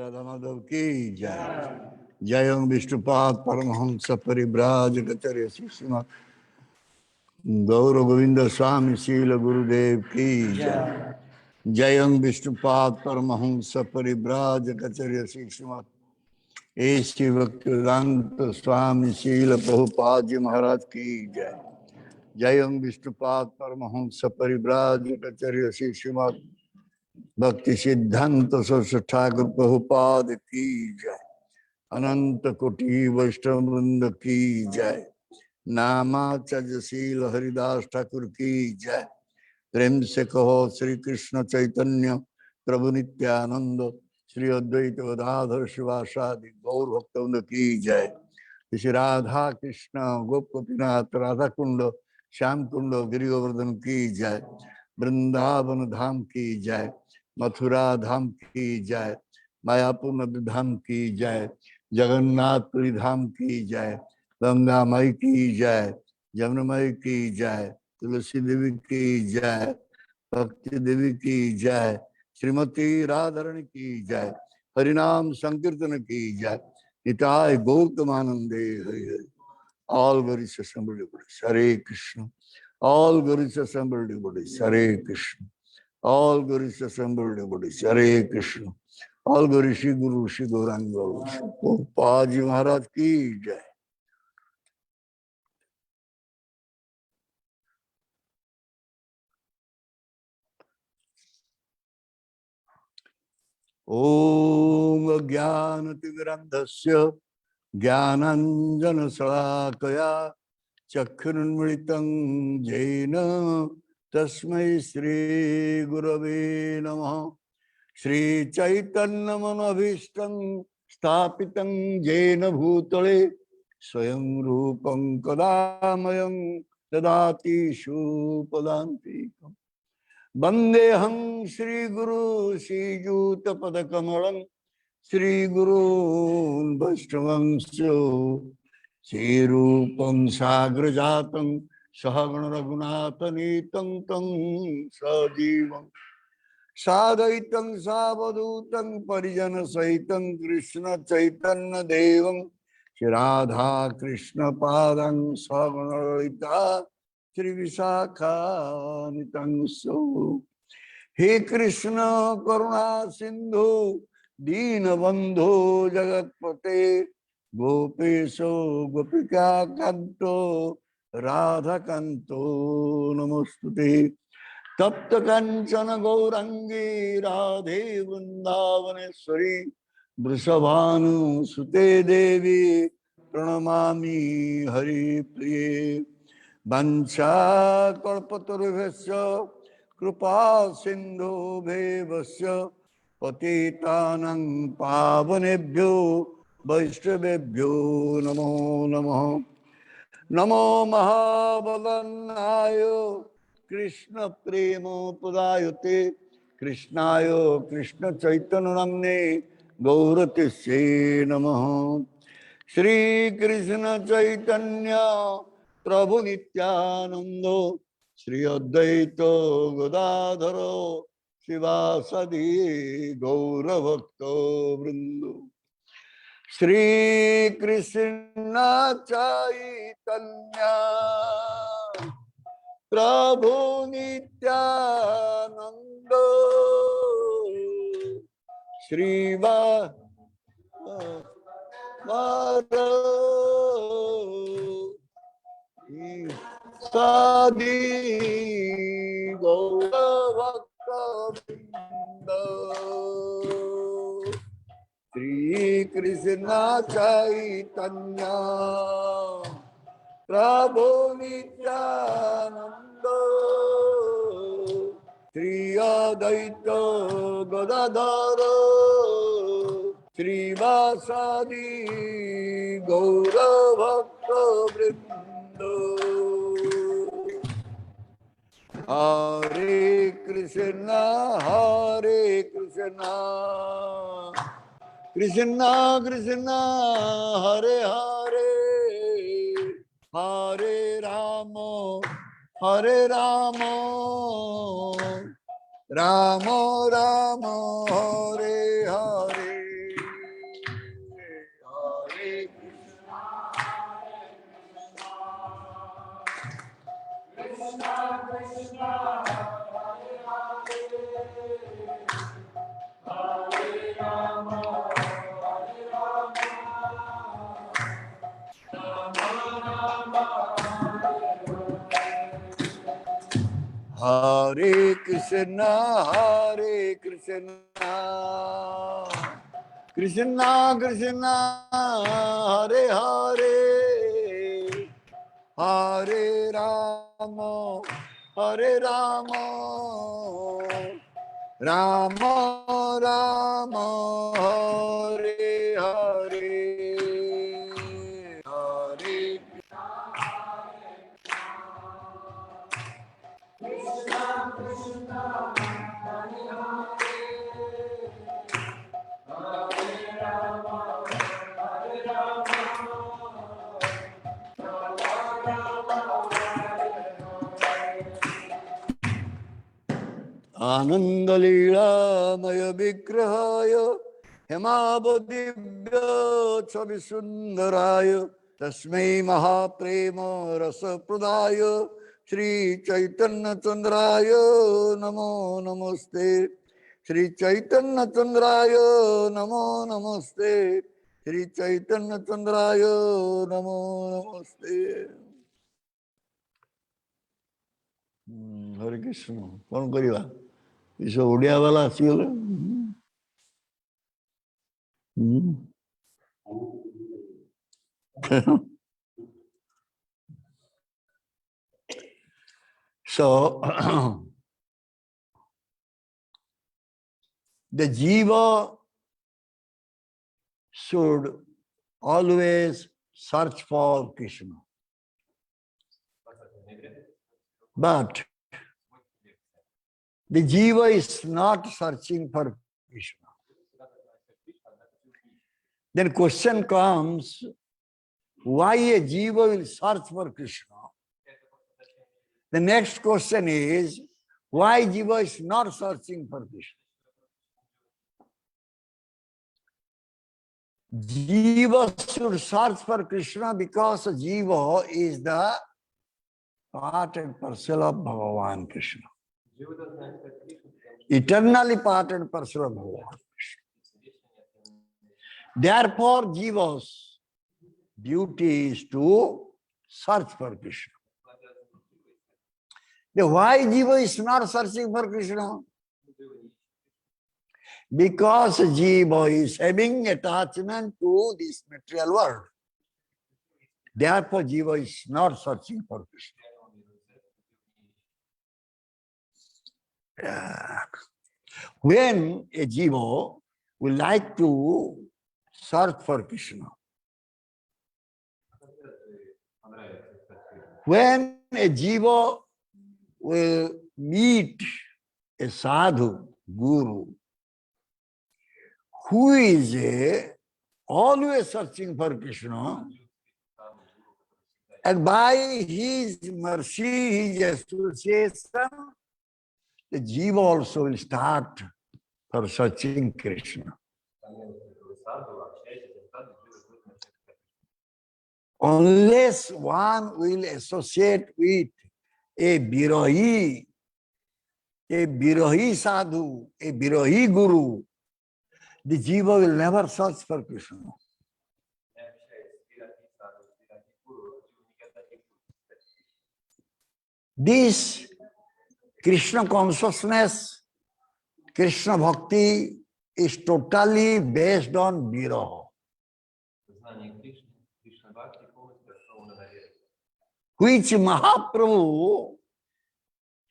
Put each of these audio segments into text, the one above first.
राधा माधव की जय। जय ओम विष्णुपाद परमहंस परिव्राज कचर्य श्रीमद गौर गोविंद स्वामी शील गुरुदेव की जय। जय ओम विष्णुपाद परमहंस परिव्राज कचर्य श्रीमद ऐसी भक्तिवेदांत स्वामी शील प्रभुपाद जी महाराज की जय। जय ओम विष्णुपाद परमहंस परिव्राज कचर्य श्रीमद भक्ति सिद्धांत सरस्वती ठाकुर प्रभुपाद की जय। अनंत कोटि वैष्णव वृंद की जय। नामाचार्यशील हरिदास ठाकुर की जय। प्रेम से कहो श्री कृष्ण चैतन्य प्रभु नित्यानंद श्री अद्वैत गदाधर शिवासादि गौर भक्तवृंद की जय। श्री राधा कृष्ण गोप गोपीनाथ राधा कुंड श्याम कुंड गिरि गोवर्धन की जय। वृंदावन धाम की जय। मथुरा धाम की जय। मायापुर नदी धाम की जय। जगन्नाथपुरी धाम की जय। गंगा मई की जय। जमुनामई की जय। तुलसी देवी की जय। भक्ति देवी की जय। श्रीमती राधारणी की जय। हरिनाम संकीर्तन की जय। Nitai गौतमानंदे Hari Hari. All Goris assembled devotees, Hare Krishna. All Goris assembled devotees, Hare Krishna. All Goris assembled devotees, Hare Krishna. All Goris Shri Guru Shri Gauranga Shri Prabhupada Ji Maharaj ki jai. Om Jnanatimirandhasya ज्ञानाञ्जनशलाकया चक्षुरुन्मिलितं येन तस्मै श्रीगुरवे नमः। श्रीचैतन्यमनोभीष्टं स्थापितं येन भूतले स्वयं रूपं कदा मह्यं ददाति शुपदान्तिकम्। वन्देऽहं श्रीगुरु श्रीयुतपदकमलं श्रीगुरून् वैष्णवंश्च श्रीरूपं साग्रजातं सहगण रघुनाथनीतं तं सजीवम् साद्वैतं सावधूतं परिजन सहितं कृष्ण चैतन्य देवं श्री राधा कृष्ण पादं सहगण ललिता श्री विशाखान्वितं सो। हे कृष्ण करुणा सिंधु दीनबंधु जगतपते गोपेशो गोपिका कांतो राधा कांतो नमोस्तुते। तप्त कंचन गौरंगी राधे वृंदावनेश्वरी वृषभानुसुते देवी प्रणमामि हरिप्रिये। वंशाकल्पतरुभ्यश्च कृपा सिन्धुभ्येवस्य पतितानां पावनेभ्यो वैष्णवेभ्यो नमो नमः। नमो महाबलनाय कृष्ण प्रेम पदायते कृष्णाय कृष्ण चैतन्य नाम्ने गौरतिसे नमः। श्री कृष्ण चैतन्य प्रभु नित्यानंद श्री अद्वैत गदाधर शिवासदि गौरभक्त वृंद। श्री कृष्ण चैतन्य प्रभु नित्यानंद श्रीवा सादि गौरभक्तवृंद। श्री कृष्ण चैतन्य प्रभु नित्यानंद श्री अद्वैत गदाधर श्रीवासादि गौरभक्तवृंद। हरे कृष्णा कृष्णा कृष्णा हरे हरे हरे राम राम राम हरे हरे। हरे कृष्णा कृष्णा कृष्णा हरे हरे हरे राम राम राम हरे हरे। हरे आनंद लीलामय विग्रहाय हेमावदिव्य छवि सुंदराय तस्मै महाप्रेम रसप्रदाय श्री चैतन्य चंद्राय नमो नमस्ते। श्री चैतन्य चंद्राय नमो नमस्ते। श्री चैतन्य चंद्राय नमो नमस्ते। हरे कृष्ण। कौन करिवा इस ओडिया वाला आसीगले। So, the Jiva should always search for Krishna. But the Jiva is not searching for Krishna. Then question comes, why a Jiva will search for Krishna? The next question is, why Jiva is not searching for Krishna? Jiva should search for Krishna because Jiva is the part and parcel of Bhagavan Krishna. Eternally part and parcel of Bhagavan Krishna. Therefore, Jiva's duty is to search for Krishna. Then why Jiva is not searching for Krishna? Because Jiva is having attachment to this material world. Therefore, Jiva is not searching for Krishna. When a Jiva will like to search for Krishna, when a Jiva will meet a sadhu, guru, who is always searching for Krishna, and by his mercy, his association, the Jiva also will start for searching Krishna. Unless one will associate with a Virahi sadhu, a Virahi guru, the Jiva will never search for Krishna. This Krishna consciousness, Krishna bhakti is totally based on Viraha, which Mahaprabhu,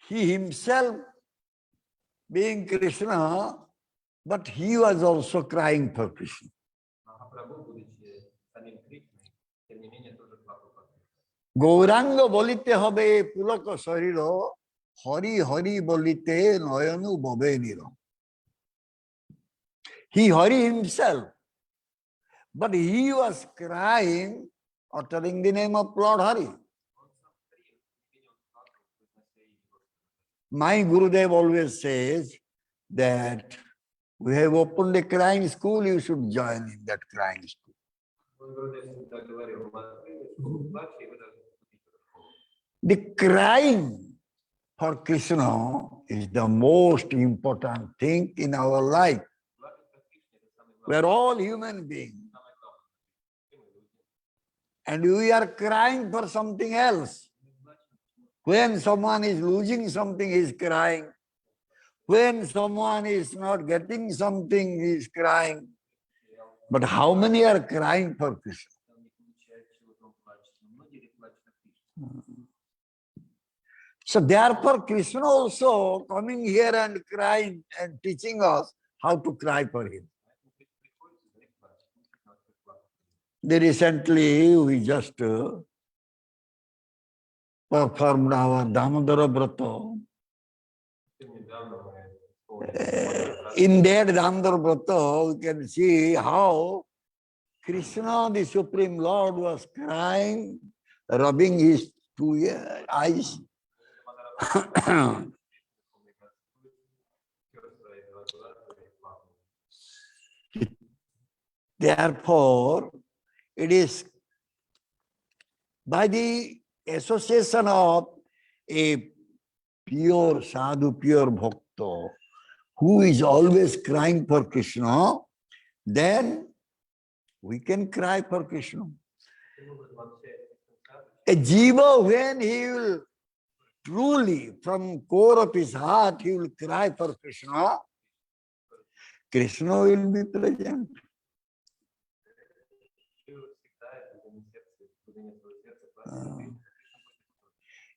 he himself being Krishna, but he was also crying for Krishna. Gauranga bolite hobe pulaka sariro, Hari Hari bolite noyanu bobe niro. He Hari himself, but he was crying, uttering the name of Lord Hari. My Gurudev always says that we have opened a crying school, you should join in that crying school. The crying for Krishna is the most important thing in our life. We are all human beings. And we are crying for something else. When someone is losing something, he is crying. When someone is not getting something, he is crying. But how many are crying for Krishna? So therefore, Krishna also coming here and crying and teaching us how to cry for him. Recently, we just performed our Damodara Brata. In that Damodara Brata, we can see how Krishna, the Supreme Lord, was crying, rubbing his two eyes. Therefore, it is by the association of a pure sadhu, pure bhakta, who is always crying for Krishna, then we can cry for Krishna. A Jiva, when he will truly, from core of his heart, he will cry for Krishna, Krishna will be present.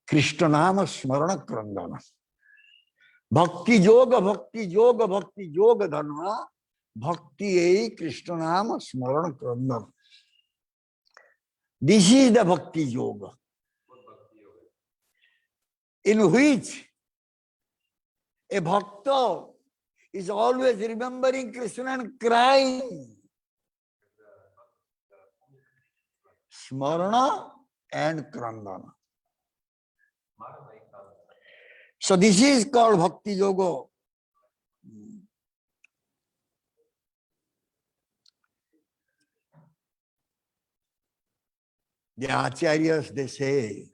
Krishna Nama Smarana Krandana. Bhakti Yoga, Bhakti Yoga, Bhakti Yoga Dharma. Bhakti Ei Krishna Nama Smarana Krandana. This is the Bhakti Yoga, in which a bhakta is always remembering Krishna and crying. Smarana and Krandana. So this is called Bhakti Yoga. The Acharyas, they say,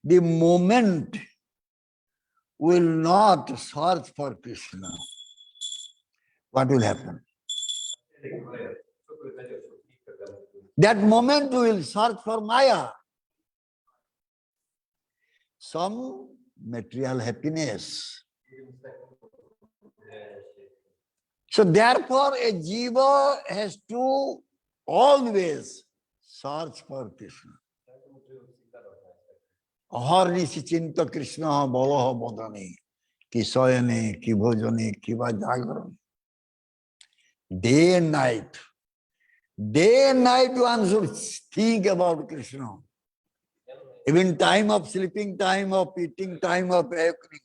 the moment will not search for Krishna, what will happen? That moment we will search for Maya, some material happiness. So therefore a Jiva has to always search for Krishna. Aharnisi chinta Krishna balaha bodhani ki soyane ki bhojane ki vajagarane. Day and night. Day and night one should think about Krishna. Even time of sleeping, time of eating, time of awakening.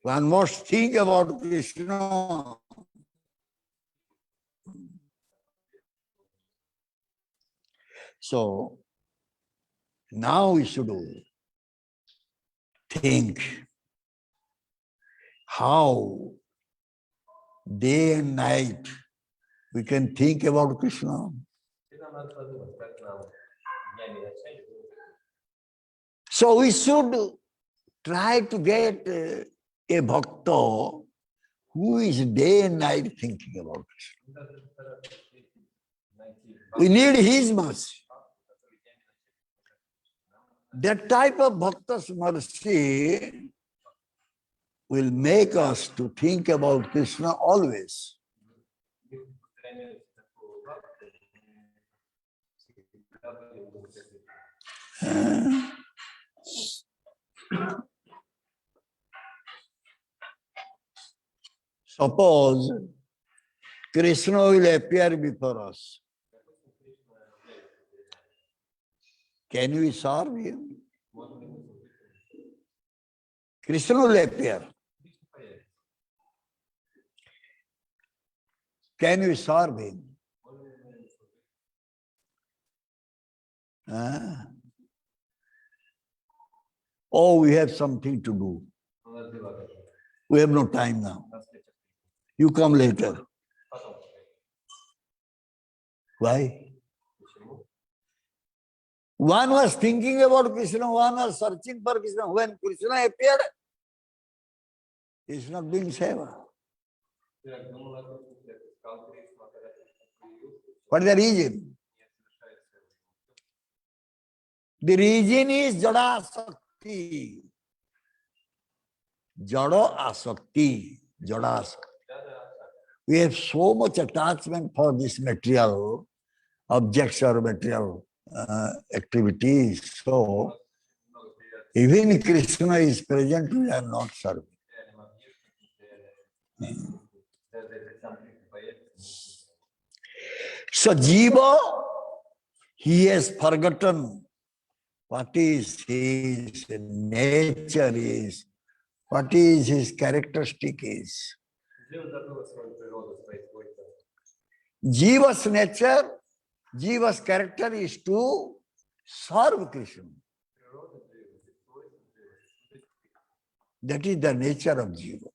One must think about Krishna. So now we should think how day and night we can think about Krishna. So we should try to get a bhakta who is day and night thinking about Krishna. We need his mercy. That type of bhakta's mercy will make us to think about Krishna always. Suppose Krishna will appear before us. Can we serve him? Krishna will appear. Can we serve him? Oh, we have something to do. We have no time now. You come later. Why? One was thinking about Krishna, one was searching for Krishna. When Krishna appeared, he is not doing seva. What is the reason? The reason is Jada Asakti. Jada Asakti. Jada Asakti. We have so much attachment for this material, objects or material activities. So, even Krishna is present, we are not serving. So, Jiva, he has forgotten what is his nature is, what is his characteristic is. Jiva's nature, Jiva's character is to serve Krishna. That is the nature of Jiva.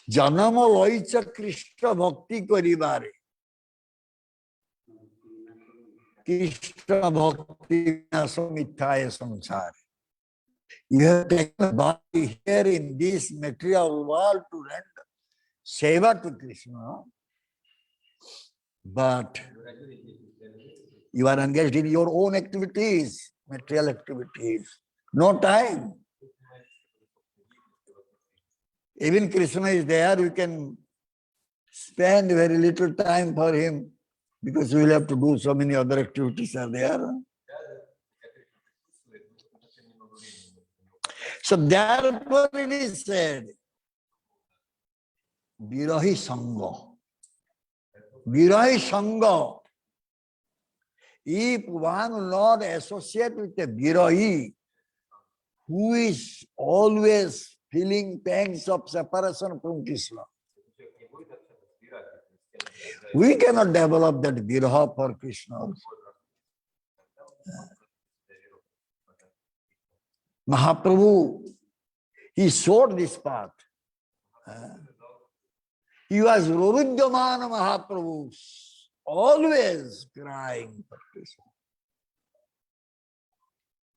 Janama loicha Krishna bhakti karibare. Krishna bhakti nasamithaya samsara. You have taken body here in this material world to render seva to Krishna, but you are engaged in your own activities, material activities. No time. Even Krishna is there, you can spend very little time for him. because we will have to do so many other activities are there. So therefore it is said, Virahi Sangha. Virahi Sangha. If one will not associate with a Virahi, who is always feeling pangs of separation from Krishna, we cannot develop that Viraha for Krishna. Mahaprabhu, he showed this path. He was Rurudyamana Mahaprabhu, always crying for Krishna.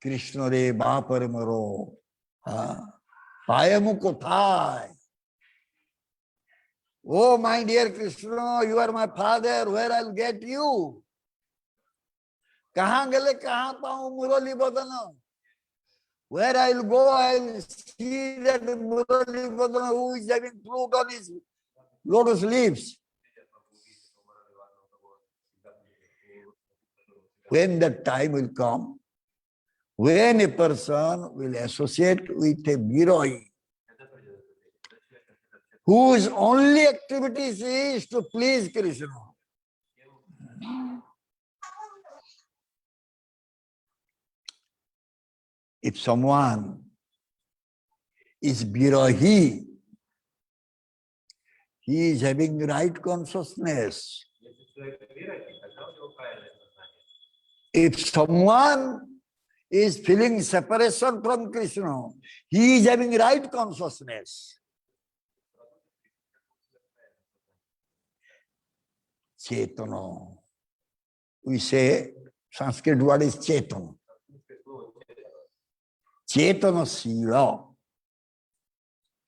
Krishna re Bapare Maro, Payamukothai. Oh, my dear Krishna, you are my father, where I'll get you? Kahan gale, kahan paun Murali Badana? Where I'll go, I'll see that Murali Badana who is having fruit on his lotus leaves. When that time will come, when a person will associate with a Virahi, whose only activities is to please Krishna. If someone is Virahi, he is having right consciousness. If someone is feeling separation from Krishna, he is having right consciousness. Chetana. We say, Sanskrit word is Chetana. Chetana Sila.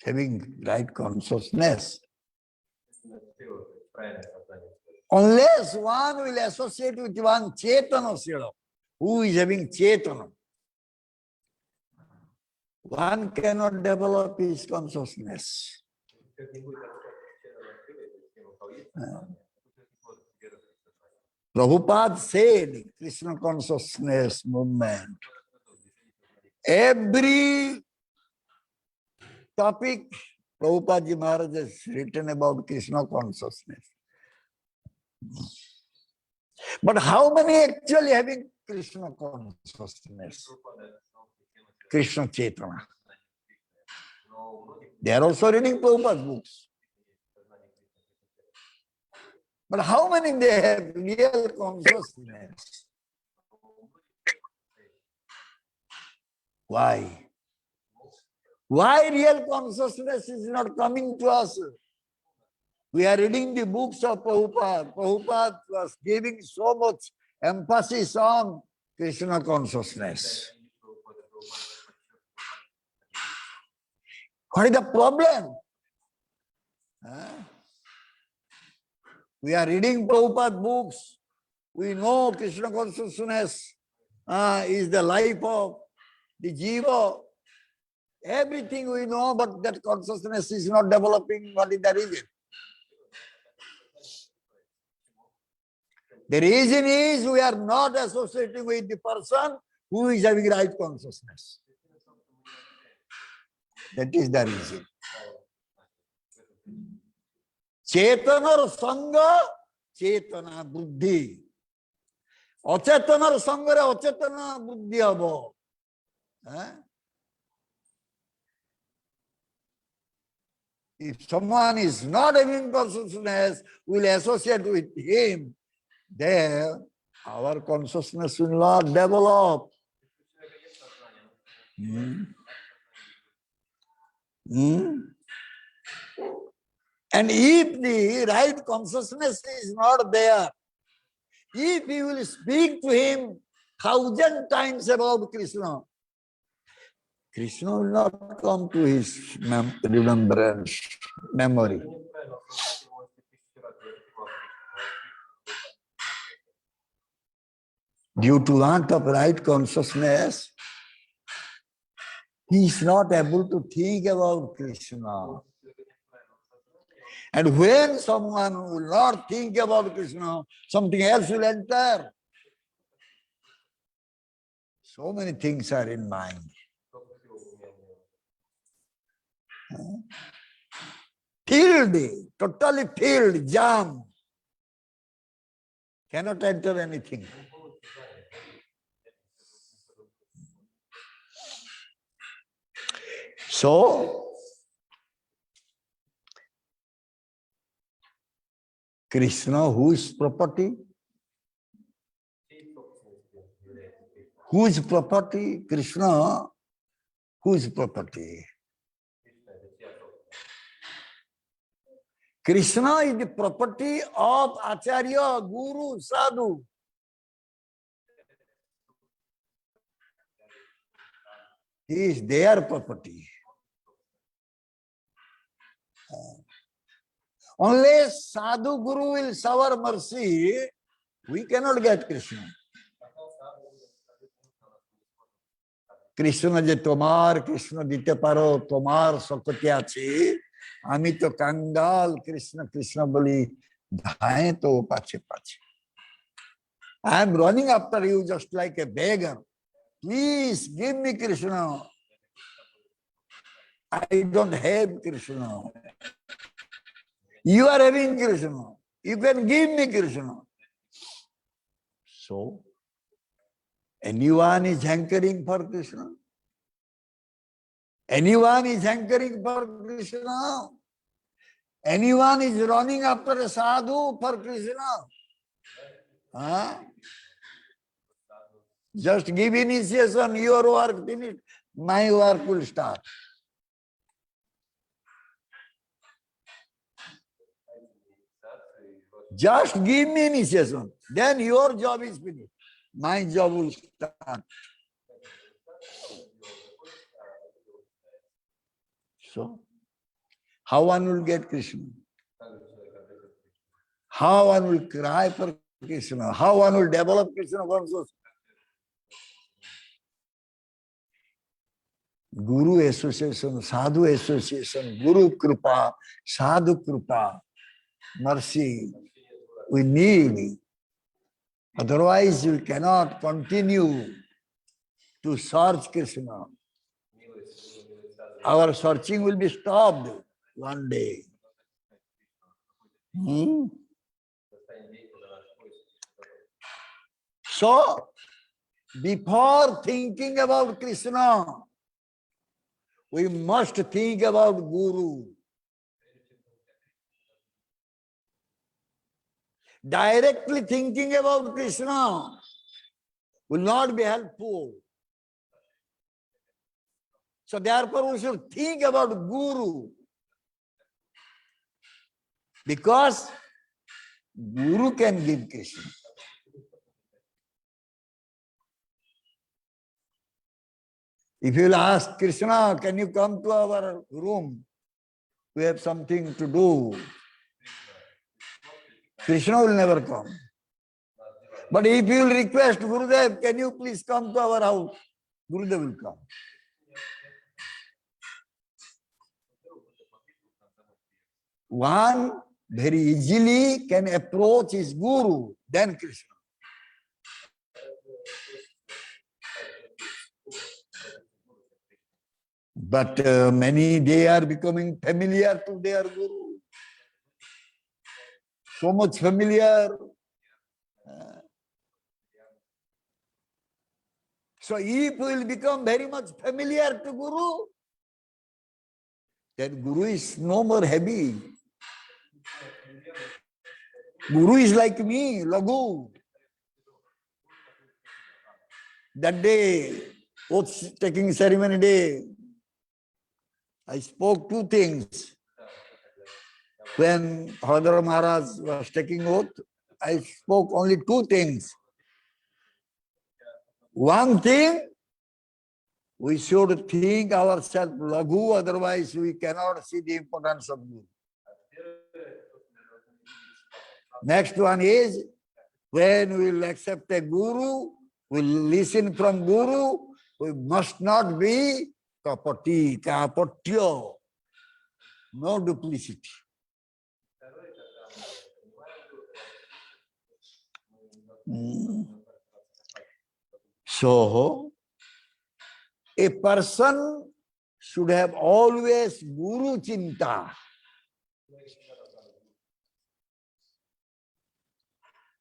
Having right consciousness. Unless one will associate with one Chetana Sila, who is having Chetana, one cannot develop his consciousness. Prabhupada said, Krishna consciousness movement. Every topic Prabhupada Maharaja has written about Krishna consciousness. But how many actually having Krishna consciousness? Krishna Chaitanya. They are also reading Prabhupada's books. But how many they have real consciousness? Why? Why real consciousness is not coming to us? We are reading the books of Prabhupada. Prabhupada was giving so much emphasis on Krishna consciousness. What is the problem? We are reading Prabhupada books. We know Krishna consciousness is the life of the Jiva. Everything we know, but that consciousness is not developing. What is the reason? The reason is we are not associating with the person who is having right consciousness. That is the reason. Chetana Sangha, Chetana Buddhi. Achetana Sangha, Achetana Buddhi abo. If someone is not having consciousness, we will associate with him, then our consciousness will not develop. And if the right consciousness is not there, if you will speak to him 1,000 times about Krishna, Krishna will not come to his remembrance, memory. Due to lack of right consciousness, he is not able to think about Krishna. And when someone will not think about Krishna, something else will enter. So many things are in mind. Filled, totally filled, jam. Cannot enter anything. So, Krishna, whose property? Whose property? Krishna, whose property? Krishna is the property of Acharya, Guru, Sadhu. He is their property. Unless Sadhu Guru will shower mercy, we cannot get Krishna. Krishna je tomar, Krishna dite paro, tomar sakati ache. Ami to kangal, Krishna, Krishna boli, dhaye to pache pache. I am running after you just like a beggar. Please give me Krishna. I don't have Krishna. You are having Krishna. You can give me Krishna. So, anyone is hankering for Krishna? Anyone is hankering for Krishna? Anyone is running after a sadhu for Krishna? Huh? Just give initiation, your work finished, my work will start. Just give me initiation, then your job is finished. My job will start. So, how one will get Krishna? How one will cry for Krishna? How one will develop Krishna consciousness? Guru association, Sadhu association, Guru Kripa, Sadhu Kripa, mercy. We need. Otherwise, we cannot continue to search Krishna. Our searching will be stopped one day. So, before thinking about Krishna, we must think about Guru. Directly thinking about Krishna will not be helpful. So therefore we should think about Guru. Because Guru can give Krishna. If you will ask Krishna, can you come to our room? We have something to do. Krishna will never come. But if you will request Gurudev, can you please come to our house? Gurudev will come. One very easily can approach his Guru, then Krishna. But many, they are becoming familiar to their Guru. So much familiar. So if we will become very much familiar to Guru, then Guru is no more heavy. Guru is like me, Lagu. That day, oath taking ceremony day, I spoke two things. When Maharaja was taking oath, I spoke only two things. One thing, we should think ourselves Lagu, otherwise we cannot see the importance of Guru. Next one is, when we will accept a Guru, we will listen from Guru, we must not be kapati, kapatyo, no duplicity. So, a person should have always Guru Chinta.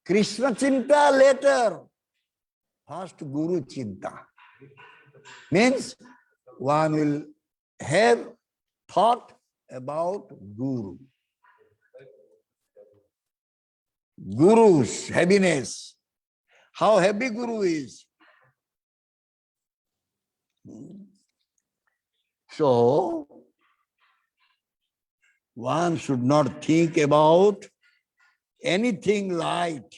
Krishna Chinta later. First Guru Chinta. Means one will have thought about Guru. Guru's happiness. How happy Guru is. So, one should not think about anything light.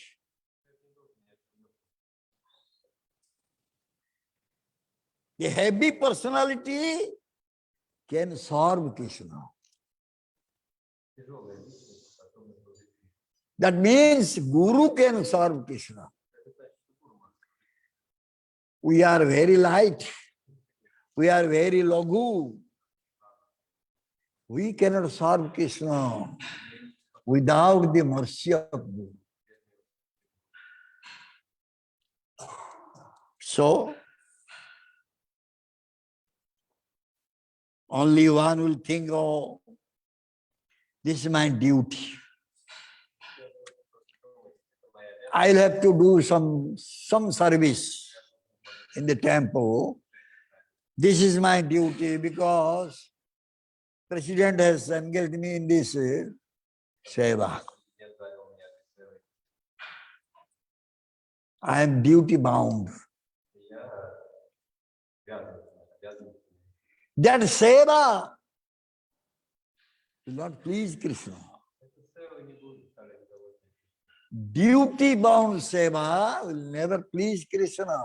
The happy personality can serve Krishna. That means Guru can serve Krishna. We are very light. We are very laghu. We cannot serve Krishna without the mercy of Guru. So, only one will think, oh, this is my duty. I'll have to do some service in the temple. This is my duty because President has engaged me in this seva. I am duty bound. That seva will not please Krishna. Duty bound seva will never please Krishna.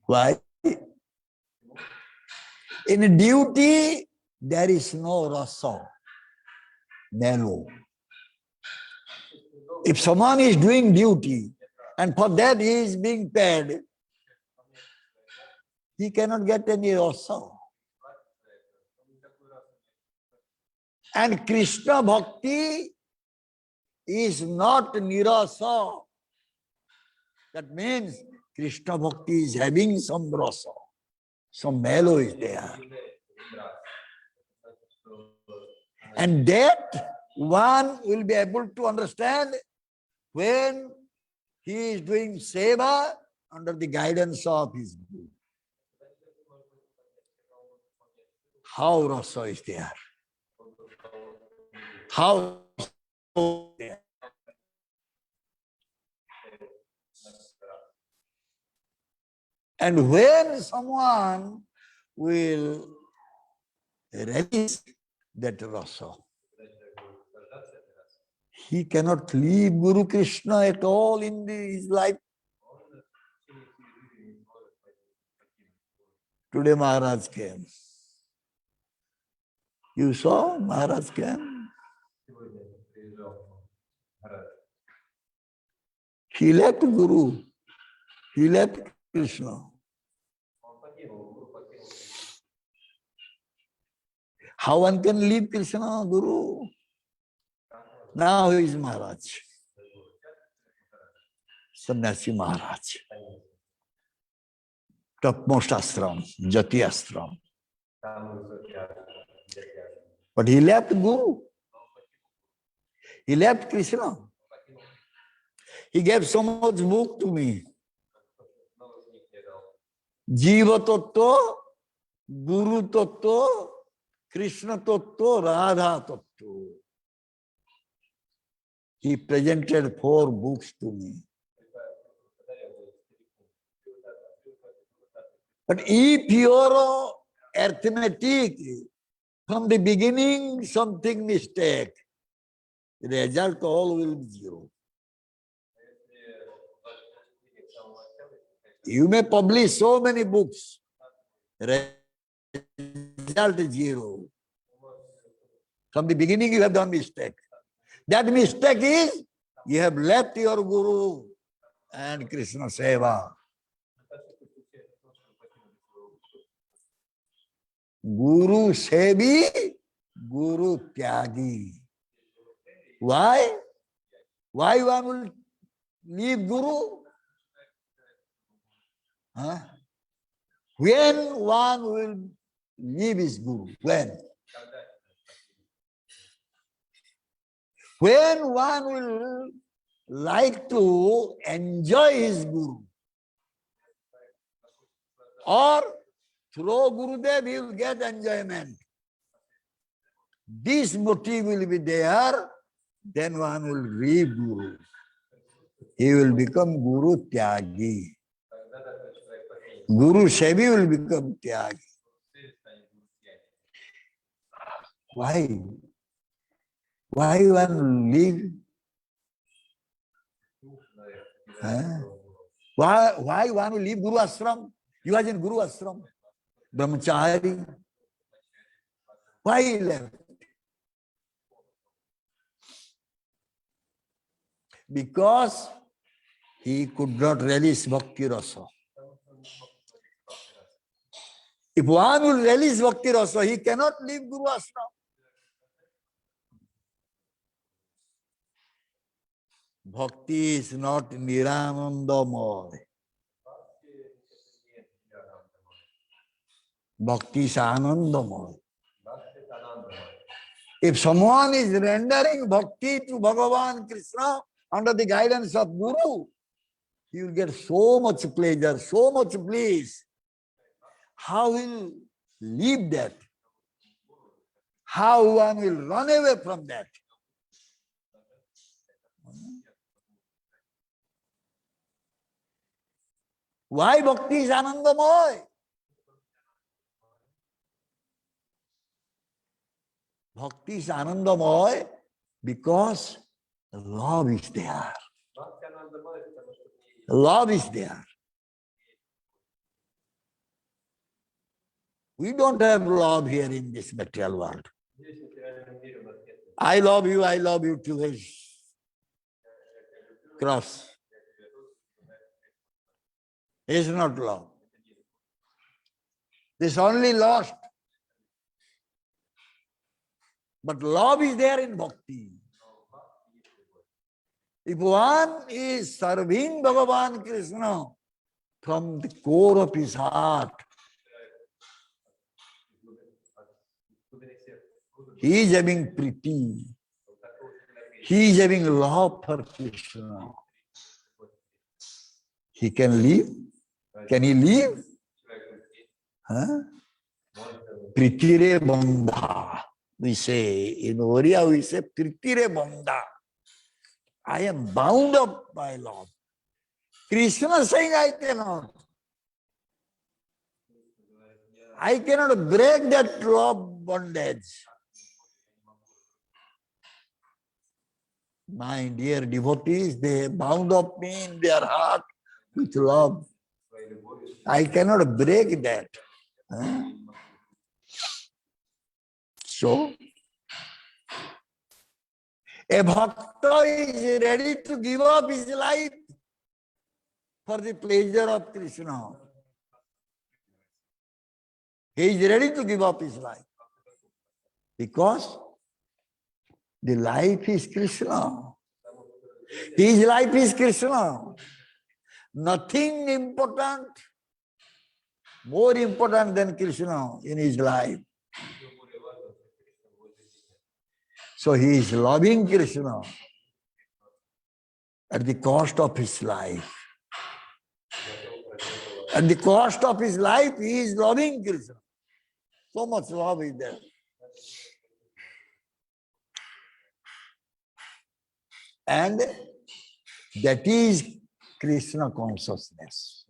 Why? In duty, there is no rasa, mellow. If someone is doing duty, and for that he is being paid, he cannot get any rasa. And Krishna Bhakti is not nirasa. That means Krishna Bhakti is having some rasa, some mellow is there. And that one will be able to understand when he is doing seva under the guidance of his Guru. How rasa is there? How there? And when someone will resist that rasa, he cannot leave Guru Krishna at all in his life. Today Maharaj came. You saw Maharaj came? He left Guru. He left Krishna. How one can leave Krishna, Guru? Now he is Maharaj. Sannyasi Maharaj. Topmost ashram, Jati ashram. But he left Guru. He left Krishna. He gave so much book to me. Jiva Tattva, Guru Tattva, Krishna Tattva, Radha Tattva. He presented 4 books to me. But if your arithmetic, from the beginning something mistake, the result all will be 0. You may publish so many books, result is 0. From the beginning you have done mistake. That mistake is, you have left your Guru and Krishna Seva. Guru Sevi, Guru Tyagi. Why? Why one will leave Guru? Huh? When one will leave his Guru? When? When one will like to enjoy his Guru, or through Gurudev he will get enjoyment. This motive will be there, then one will leave Guru. He will become Guru Tyagi. Guru Sevi will become Tyagi. Why? Why one leave? Huh? Why one will leave Guru Ashram? You was in Guru Ashram, Brahmachari. Why he left? Because he could not relish Bhakti Rasa. If one will relish Bhakti Rasa, he cannot leave Guru Ashram. Bhakti is not Niranandamoy. Bhakti is Anandamoy. If someone is rendering bhakti to Bhagavan Krishna under the guidance of Guru, he will get so much pleasure, so much bliss. How will leave that? How one will run away from that? Why bhakti is Anandamoy? Bhakti is Anandamoy because love is there. Love is there. We don't have love here in this material world. I love you to his cross. It's not love. This only lost. But love is there in bhakti. If one is serving Bhagavan Krishna from the core of his heart, he is having priti. He is having love for Krishna. He can leave. Can he leave? Huh? Pritire bandha. We say, in Orissa we say, Pritire bandha. I am bound up by love. Krishna saying I cannot. I cannot break that love bondage. My dear devotees, they bound up me in their heart with love. I cannot break that. Huh? So, a bhakta is ready to give up his life for the pleasure of Krishna. He is ready to give up his life because the life is Krishna. His life is Krishna. Nothing important, more important than Krishna in his life. So he is loving Krishna at the cost of his life. At the cost of his life, he is loving Krishna. So much love is there. And that is Krishna consciousness.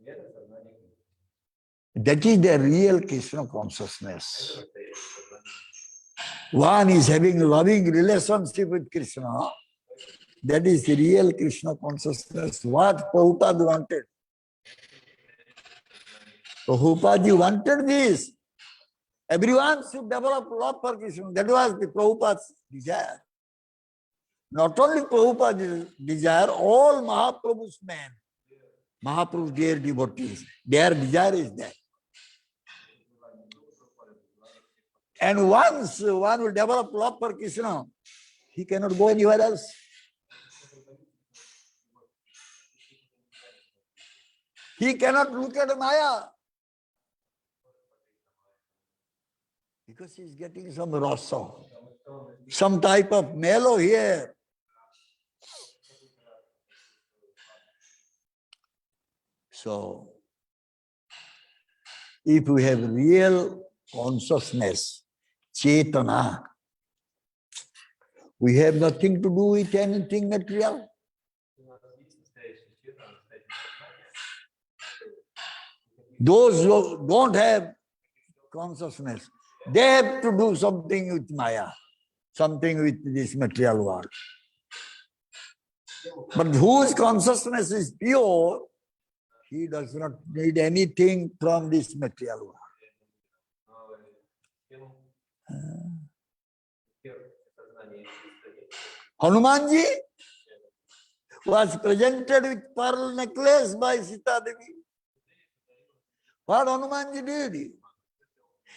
That is the real Krishna consciousness. One is having loving relationship with Krishna. That is the real Krishna consciousness. What Prabhupada wanted. Prabhupada wanted this. Everyone should develop love for Krishna. That was the Prabhupada's desire. Not only Prabhupada's desire, all Mahaprabhu's men, Mahaprabhu's dear devotees, their desire is that. And once one will develop love for Krishna, he cannot go anywhere else. He cannot look at Maya. Because he's getting some rasa, some type of mellow here. So, if we have real consciousness, Chaitanya, we have nothing to do with anything material. Those who don't have consciousness, they have to do something with Maya, something with this material world. But whose consciousness is pure, he does not need anything from this material world. Hanumanji was presented with pearl necklace by Sita Devi. What Hanumanji did?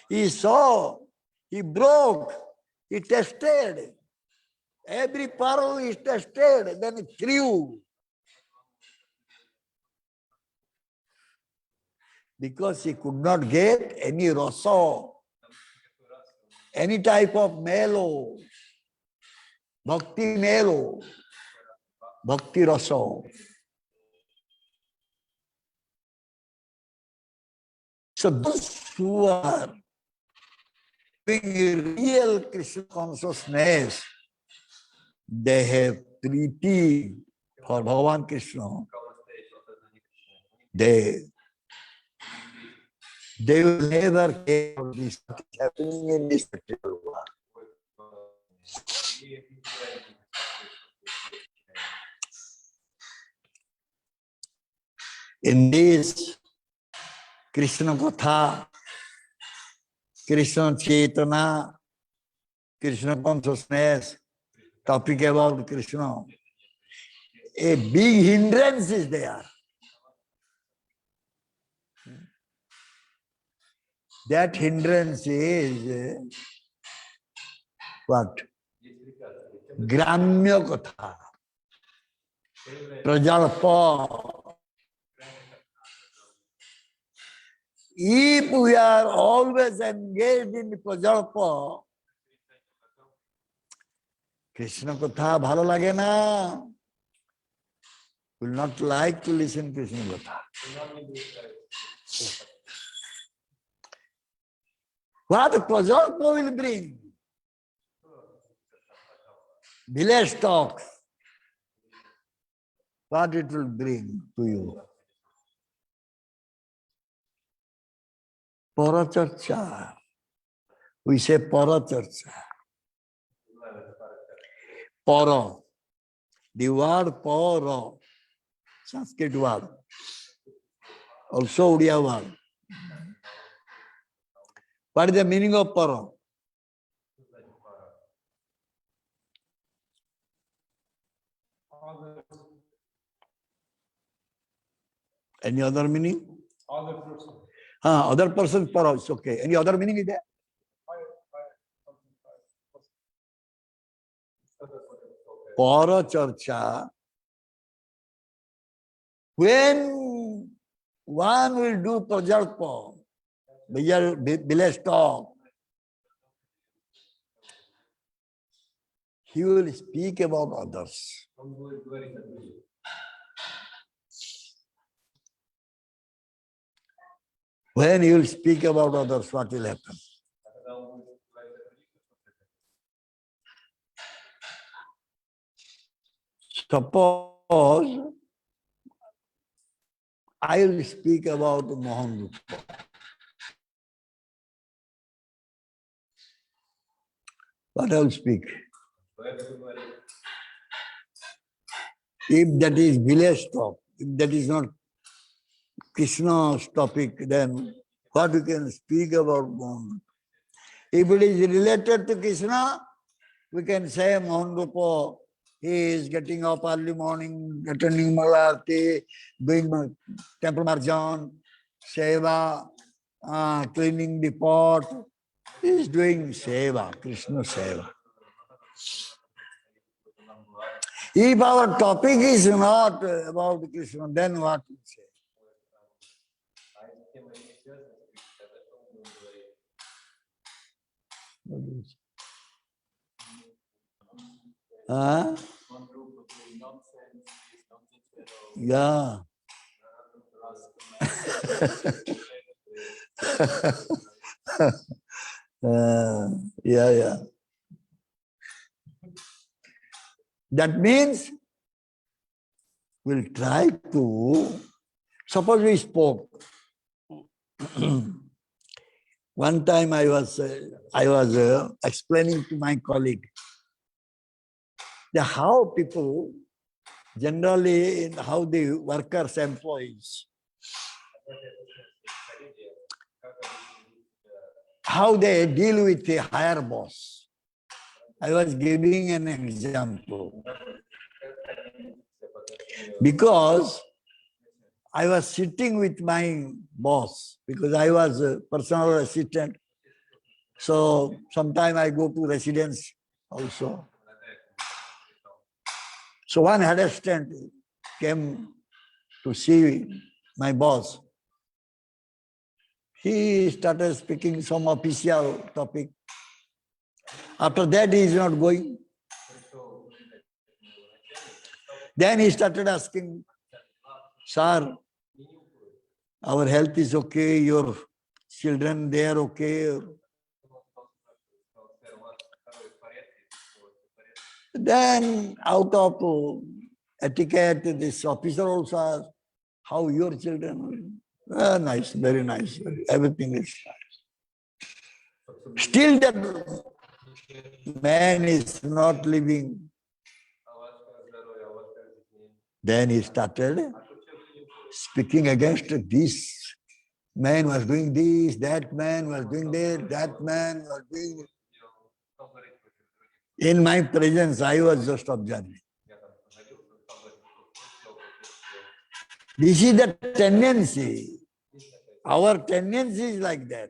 He saw, he broke, he tested. Every pearl is tested, then he threw. Because he could not get any rasa, any type of mellow, bhakti mellow, bhakti rasa. So those who are having real Krishna consciousness, they have priti for Bhagavan Krishna. They will never care about this happening in this material world. In this Krishna Katha, Krishna Chaitanya, Krishna consciousness, topic about Krishna, a big hindrance is there. That hindrance is what? Gramya Katha, Prajalpa. If we are always engaged in Prajalpa, Krishna Katha bhalo lage na. Will not like to listen to Krishna Katha. What Prajalpa will bring? Village talks. What it will bring to you? Paracharcha. We say paracharcha. Para. The word para, Sanskrit word, also Uriya word. What is the meaning of para? Any other meaning? Other person. Other person para, it's okay. Any other meaning is there? Para charcha. When one will do prajalpa, village talk, he will speak about others. When he will speak about others, what will happen? Suppose I will speak about Mohan. What I will speak? If that is village talk, if that is not Krishna's topic, then what we can speak about Mohan? If it is related to Krishna, we can say Mohan Rupa, he is getting up early morning, attending Malarti, doing temple marjan, seva, cleaning the pot, He is doing seva, Krishna seva. If our topic is not about Krishna, then what we say? Huh? Yeah. Yeah, yeah. That means we'll try to, suppose we spoke. One time I was explaining to my colleague how people generally, how the workers, employees, how they deal with the higher boss. I was giving an example. Because I was sitting with my boss, because I was a personal assistant. So sometime I go to residence also. So one head assistant came to see my boss. He started speaking some official topic. After that, he is not going. Then he started asking, sir, our health is okay, your children, they are okay. Then out of etiquette, this officer also asked, how your children? Nice, very nice. Everything is nice. Still that man is not living. Then he started speaking against this. Man was doing this, that man was doing that man was doing this. In my presence, I was just observing. This is the tendency. Our tendency is like that.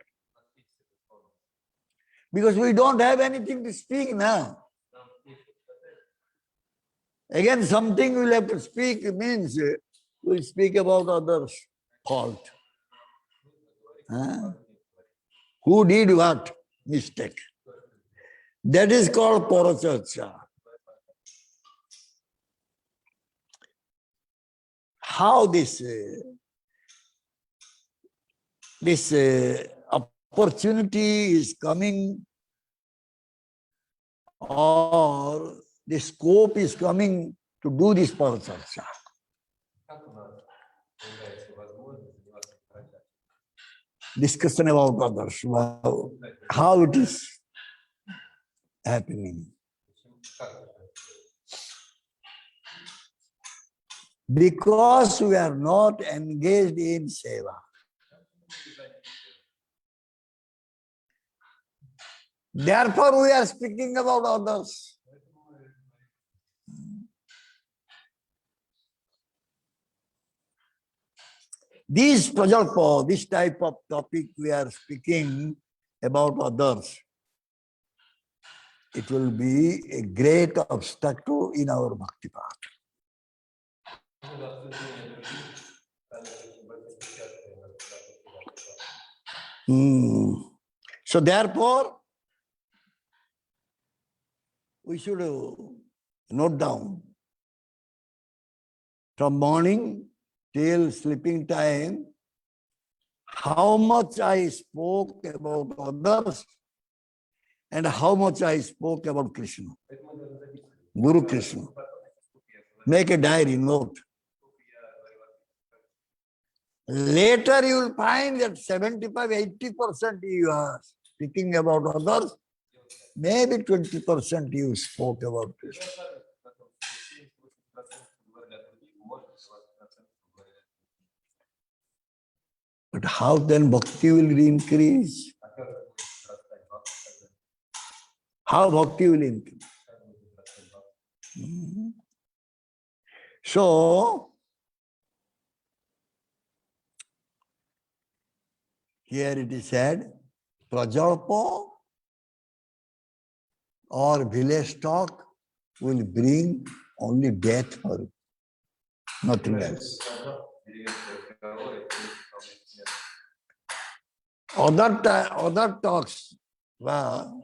Because we don't have anything to speak now. Again, something we'll have to speak means we'll speak about others' fault. Huh? Who did what mistake? That is called paracharcha. How this opportunity is coming, or the scope is coming to do this paracharcha. Discussion about others, how it is happening. Because we are not engaged in seva. Therefore, we are speaking about others. This prajalpa, this type of topic we are speaking about others, it will be a great obstacle in our bhakti path. So therefore, we should note down from morning till sleeping time how much I spoke about others and how much I spoke about Krishna, Guru Krishna. Make a diary, note. Later you will find that 75-80% you are speaking about others, maybe 20% you spoke about Krishna. But how then bhakti will increase? How bhakti will increase? So, here it is said, prajalpa or village talk will bring only death for you, nothing else. Other talks, well,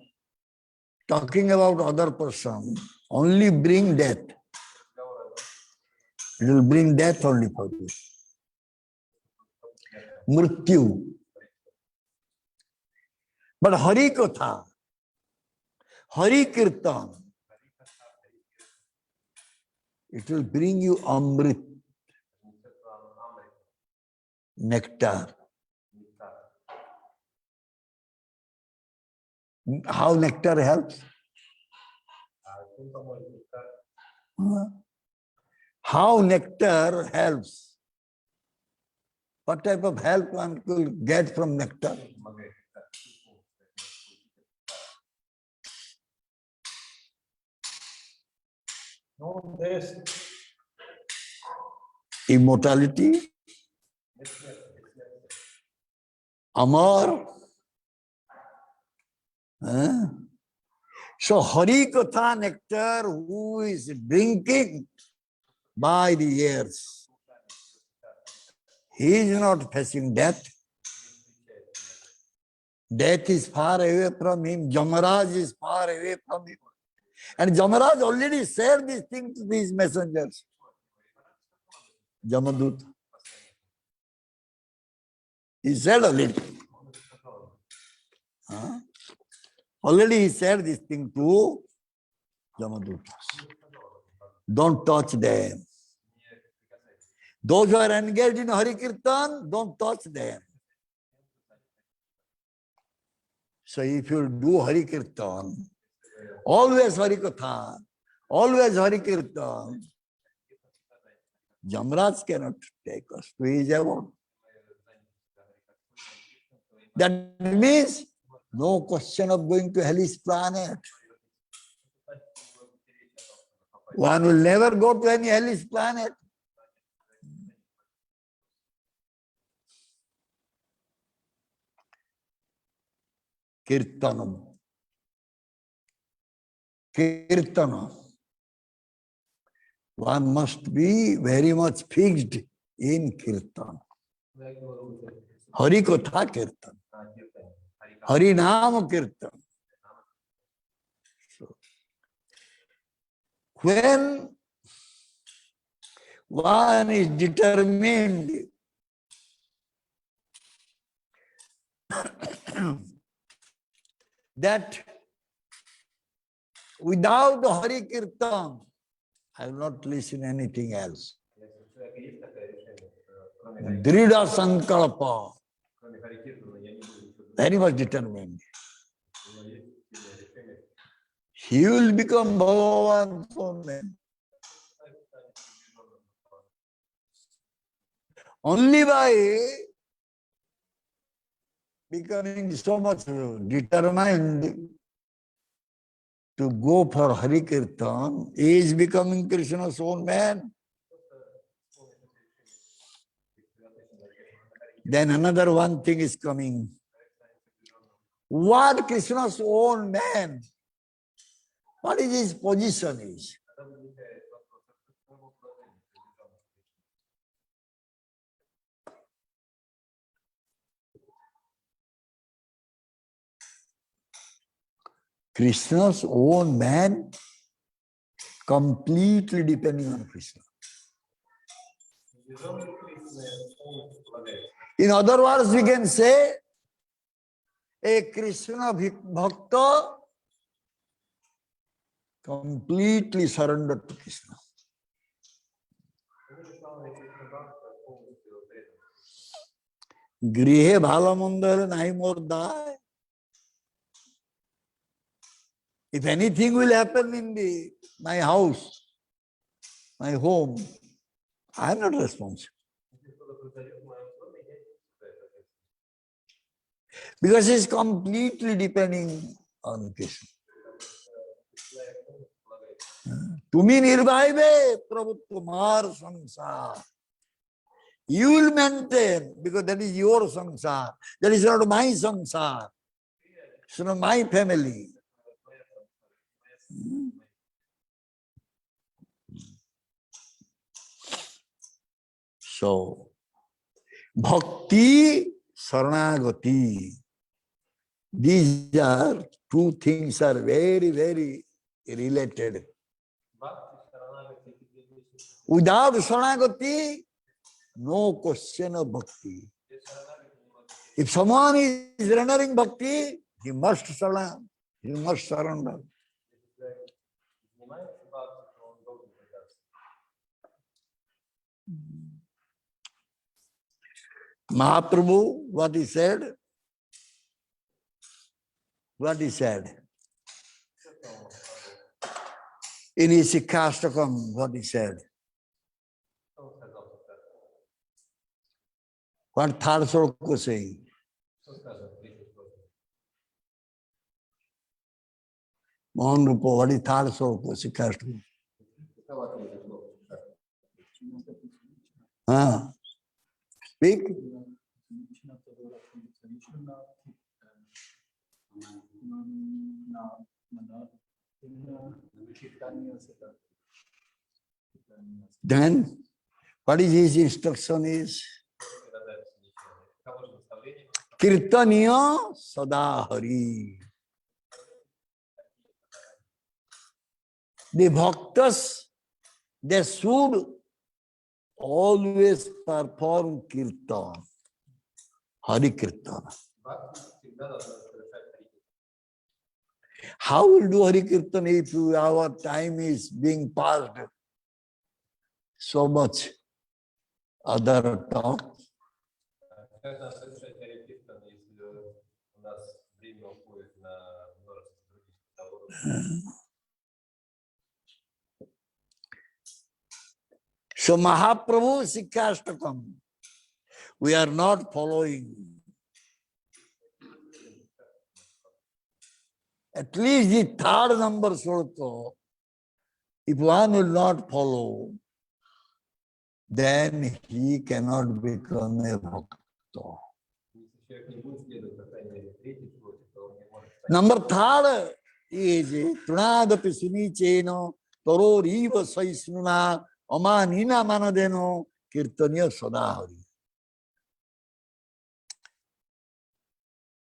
talking about other person only bring death. It will bring death only for you. Mrityu. But Hari Katha, Hari Kirtan, it will bring you Amrit, nectar. How nectar helps? How nectar helps? What type of help one could get from nectar? Immortality, Amar. So Hari Katha nectar, who is drinking by the years, he is not facing death. Death is far away from him. Yamaraj is far away from him. And Yamaraj already said these things to these messengers. Jamadut. He said already. Already he said this thing to Jamadutas. Don't touch them. Those who are engaged in Hari Kirtan, don't touch them. So if you do Hari Kirtan, always Hari Katha, always Hari Kirtan, Jamraj cannot take us to his abode. That means no question of going to hellish planet. One will never go to any hellish planet. Kirtanam. Kirtanam. One must be very much fixed in Kirtan. Hari Katha Kirtan. Hari Naam Kirtan. So, when one is determined that without Hari Kirtan, I will not listen anything else. Drida Sankalpa. Very much determined. He will become Bhagavan's own man. Only by becoming so much determined to go for Hari Kirtan, he is becoming Krishna's own man. Then another one thing is coming. What Krishna's own man? What is his position is? Krishna's own man, completely depending on Krishna. In other words, we can say a Krishna Bhakta completely surrendered to Krishna. Grihe bhala manda nahi more die. If anything will happen in my house, my home, I am not responsible. Because he is completely depending on Krishna. Tumi nirbhaive prabhu tumar samsar. You will maintain, because that is your samsar. That is not my samsar. It's not my family. So, bhakti, saranagati. These are two things are very, very related. Without saranagati, no question of bhakti. If someone is rendering bhakti, he must surrender. He must surrender. Mahaprabhu, what he said? What he said? In his ISKCON, what he said? What third sloka saying? Mohan Rupa, what is third sloka? ISKCON. Speak. Then, what is his instruction is? Kirtaniya sadahari. The bhaktas, they should always perform kirtan, Hare Kirtan. How will do Hare Kirtan if our time is being passed so much other talk? So Mahaprabhu Sikashtakam, we are not following. At least the third number sloka, if one will not follow, then he cannot become a bhakta. Number third is Tunadapi Sunicheno Tororiva Saisnuna Amanina Manadeno Kirtanya Sadahari.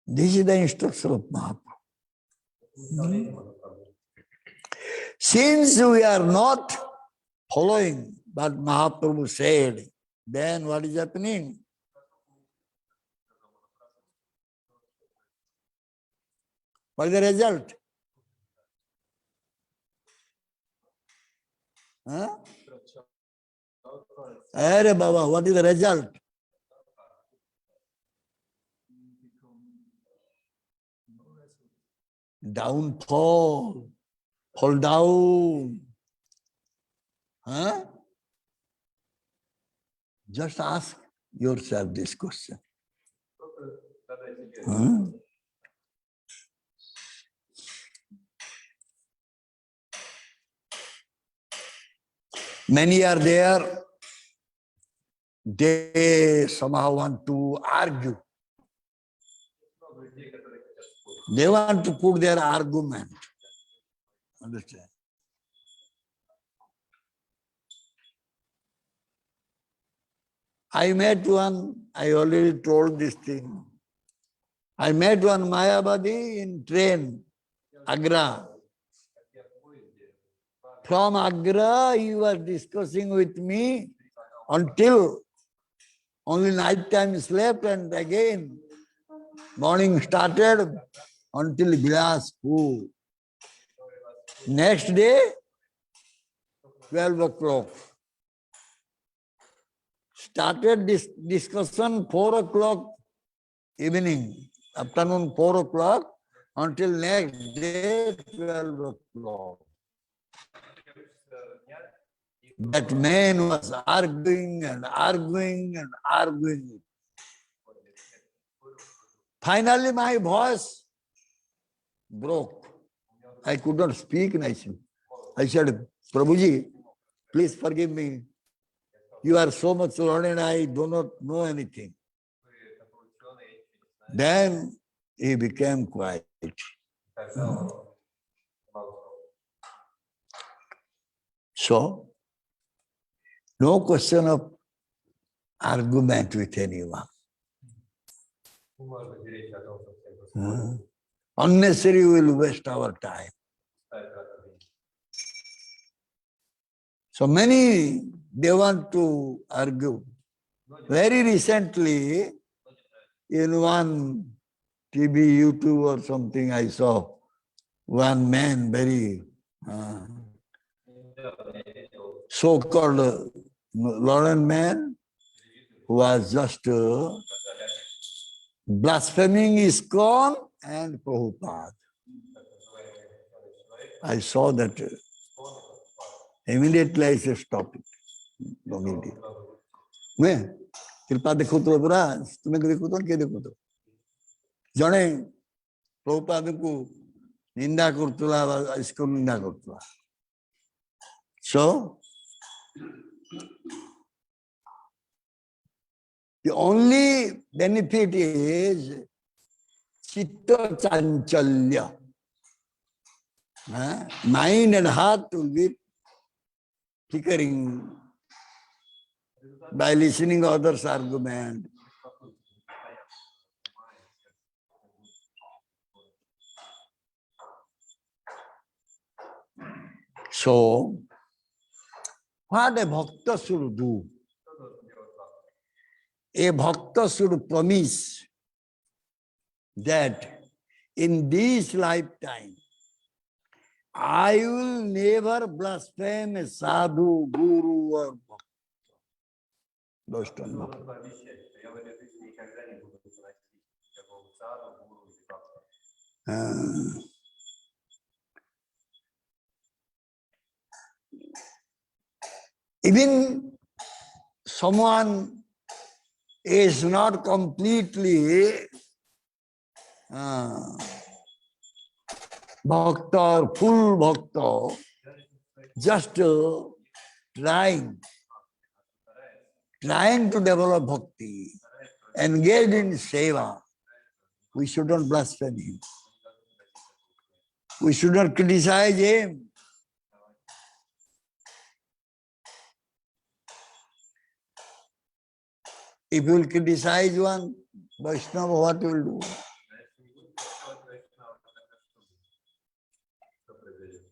This is the instruction of Mahaprabhu. Since we are not following what Mahaprabhu said, then what is happening? What is the result? Hare Baba, what is the result? Downfall, fall down. Just ask yourself this question. Many are there, they somehow want to argue. They want to put their argument. Understand? I met one, I already told this thing. I met one Mayavadi in train, Agra. From Agra, he was discussing with me until only night time slept, and again morning started until Bilaspur. Next day, 12 o'clock. Started this discussion 4 o'clock evening, afternoon 4 o'clock until next day 12 o'clock. That man was arguing and arguing and arguing. Finally, my voice broke. I could not speak nicely. I said, Prabhuji, please forgive me. You are so much learned, I do not know anything. Then he became quiet. So, no question of argument with anyone. Unnecessary will waste our time. So many, they want to argue. Very recently, in one TV, YouTube or something, I saw one man, very so-called learned man, who was just blaspheming ISKCON and Prabhupada. I saw that. Immediately I said, stop it. मैं कृपा देखो तो पूरा तुम्हें देखो तो क्या देखो तो जने प्रभुपाद को निंदा करतुला इसको निंदा करतुला. So the only benefit is chitta chanchalya. Mind and heart will be flickering by listening others' argument. So, what a bhakta should do? A bhakta should promise that in this lifetime, I will never blaspheme a sadhu, guru or bhakta. Even someone is not completely bhakta or full bhakta, just trying to develop bhakti, engaged in seva, we shouldn't blaspheme him. We should not criticize him. If you will criticize one Vaishnava, what you will do?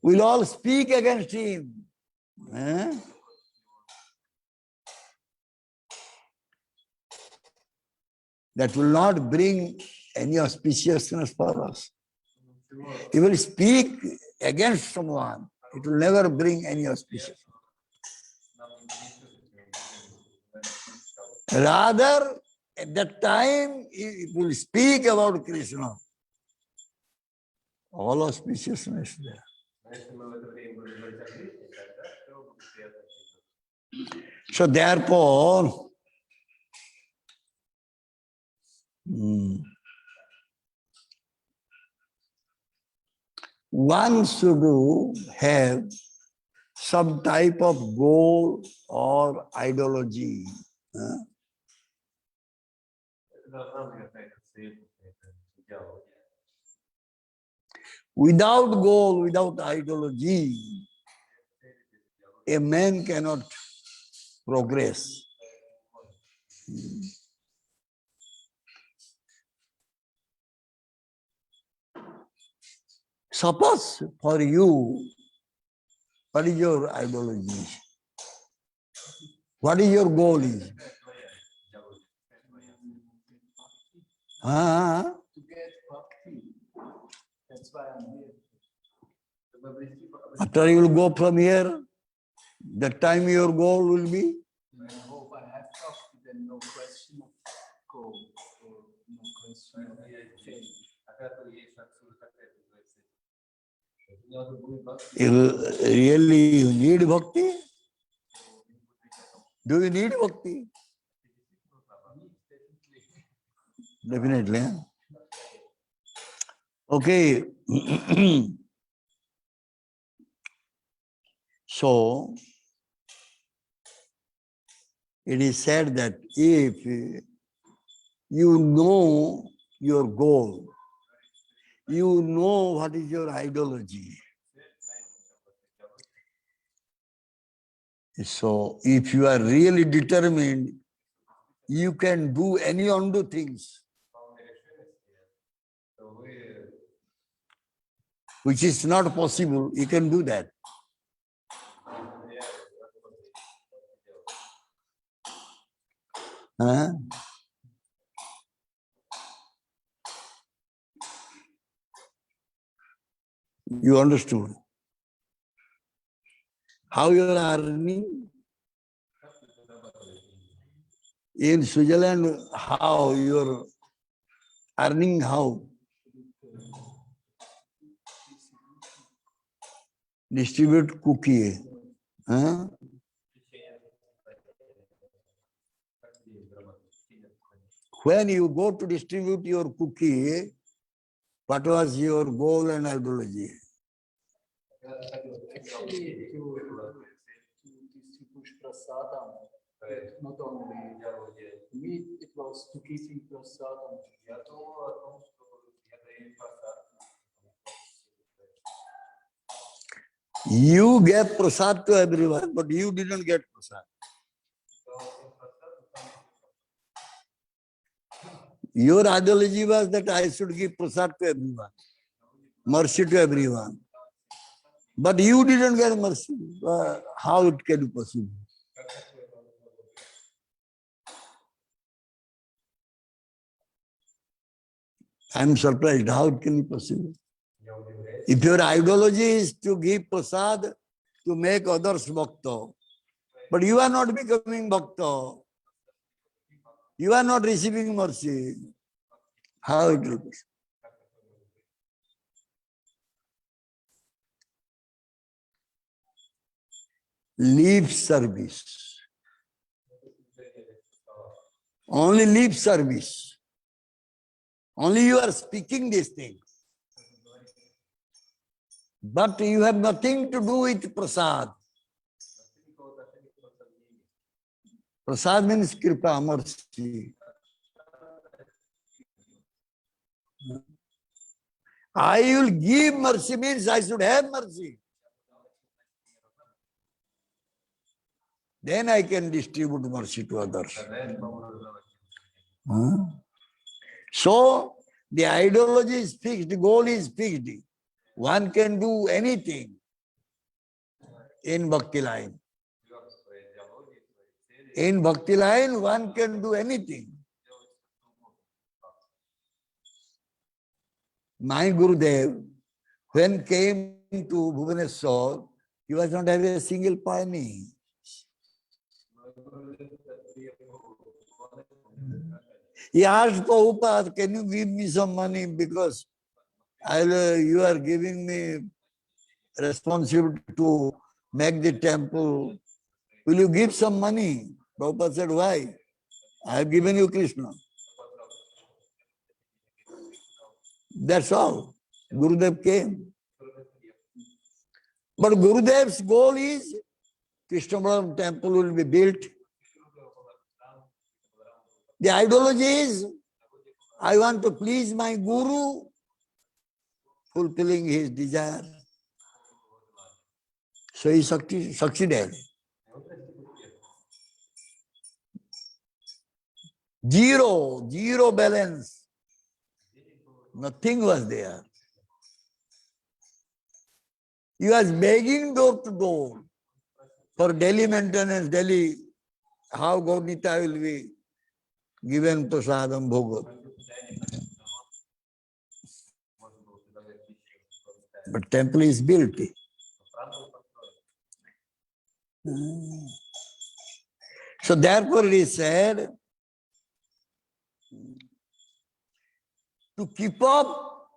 We'll all speak against him. That will not bring any auspiciousness for us. If we will speak against someone, it will never bring any auspiciousness. Rather, at that time, if we will speak about Krishna, all auspiciousness there. So therefore, one should have some type of goal or ideology. Without goal, without ideology, a man cannot progress. Suppose for you, what is your ideology? What is your goal is? To get bhakti. That's why I'm here. After you will go from here, that time your goal will be? I hope I have bhakti, then no question of goal, or no question of change. Really, you need bhakti? Do you need bhakti? Definitely. Okay. So, it is said that if you know your goal, you know what is your ideology, So if you are really determined, you can do any undo things, which is not possible. You can do that. Huh? You understood? How you are earning? In Switzerland, how you are earning? How? Distribute cookie. Huh? When you go to distribute your cookie, what was your goal and ideology? Actually, to distribute prasadam, not only meat, it was to give him prasadam. You gave prasad to everyone, but you didn't get prasad. Your ideology was that I should give prasad to everyone, mercy to everyone. But you didn't get mercy. How it can be possible? I'm surprised how it can be possible. If your ideology is to give prasad to make others bhakta, but you are not becoming bhakta, you are not receiving mercy, how it will be? Lip service. Only lip service. Only you are speaking these things. But you have nothing to do with prasad. Prasad means kripa, mercy. I will give mercy means I should have mercy. Then I can distribute mercy to others. So, the ideology is fixed, the goal is fixed. One can do anything in bhakti line. In bhakti line, one can do anything. My Gurudev, when came to Bhubaneswar, he was not having a single penny. He asked Prabhupada, can you give me some money because you are giving me responsibility to make the temple. Will you give some money? Prabhupada said, why? I have given you Krishna. That's all. Gurudev came. But Gurudev's goal is Krishna Balaram temple will be built. The ideology is I want to please my Guru, fulfilling his desire. So he succeeded. Zero balance. Nothing was there. He was begging door to door for daily maintenance, daily, how Gaurnita will be given prasadam bhoga. But temple is built. So therefore it is said, to keep up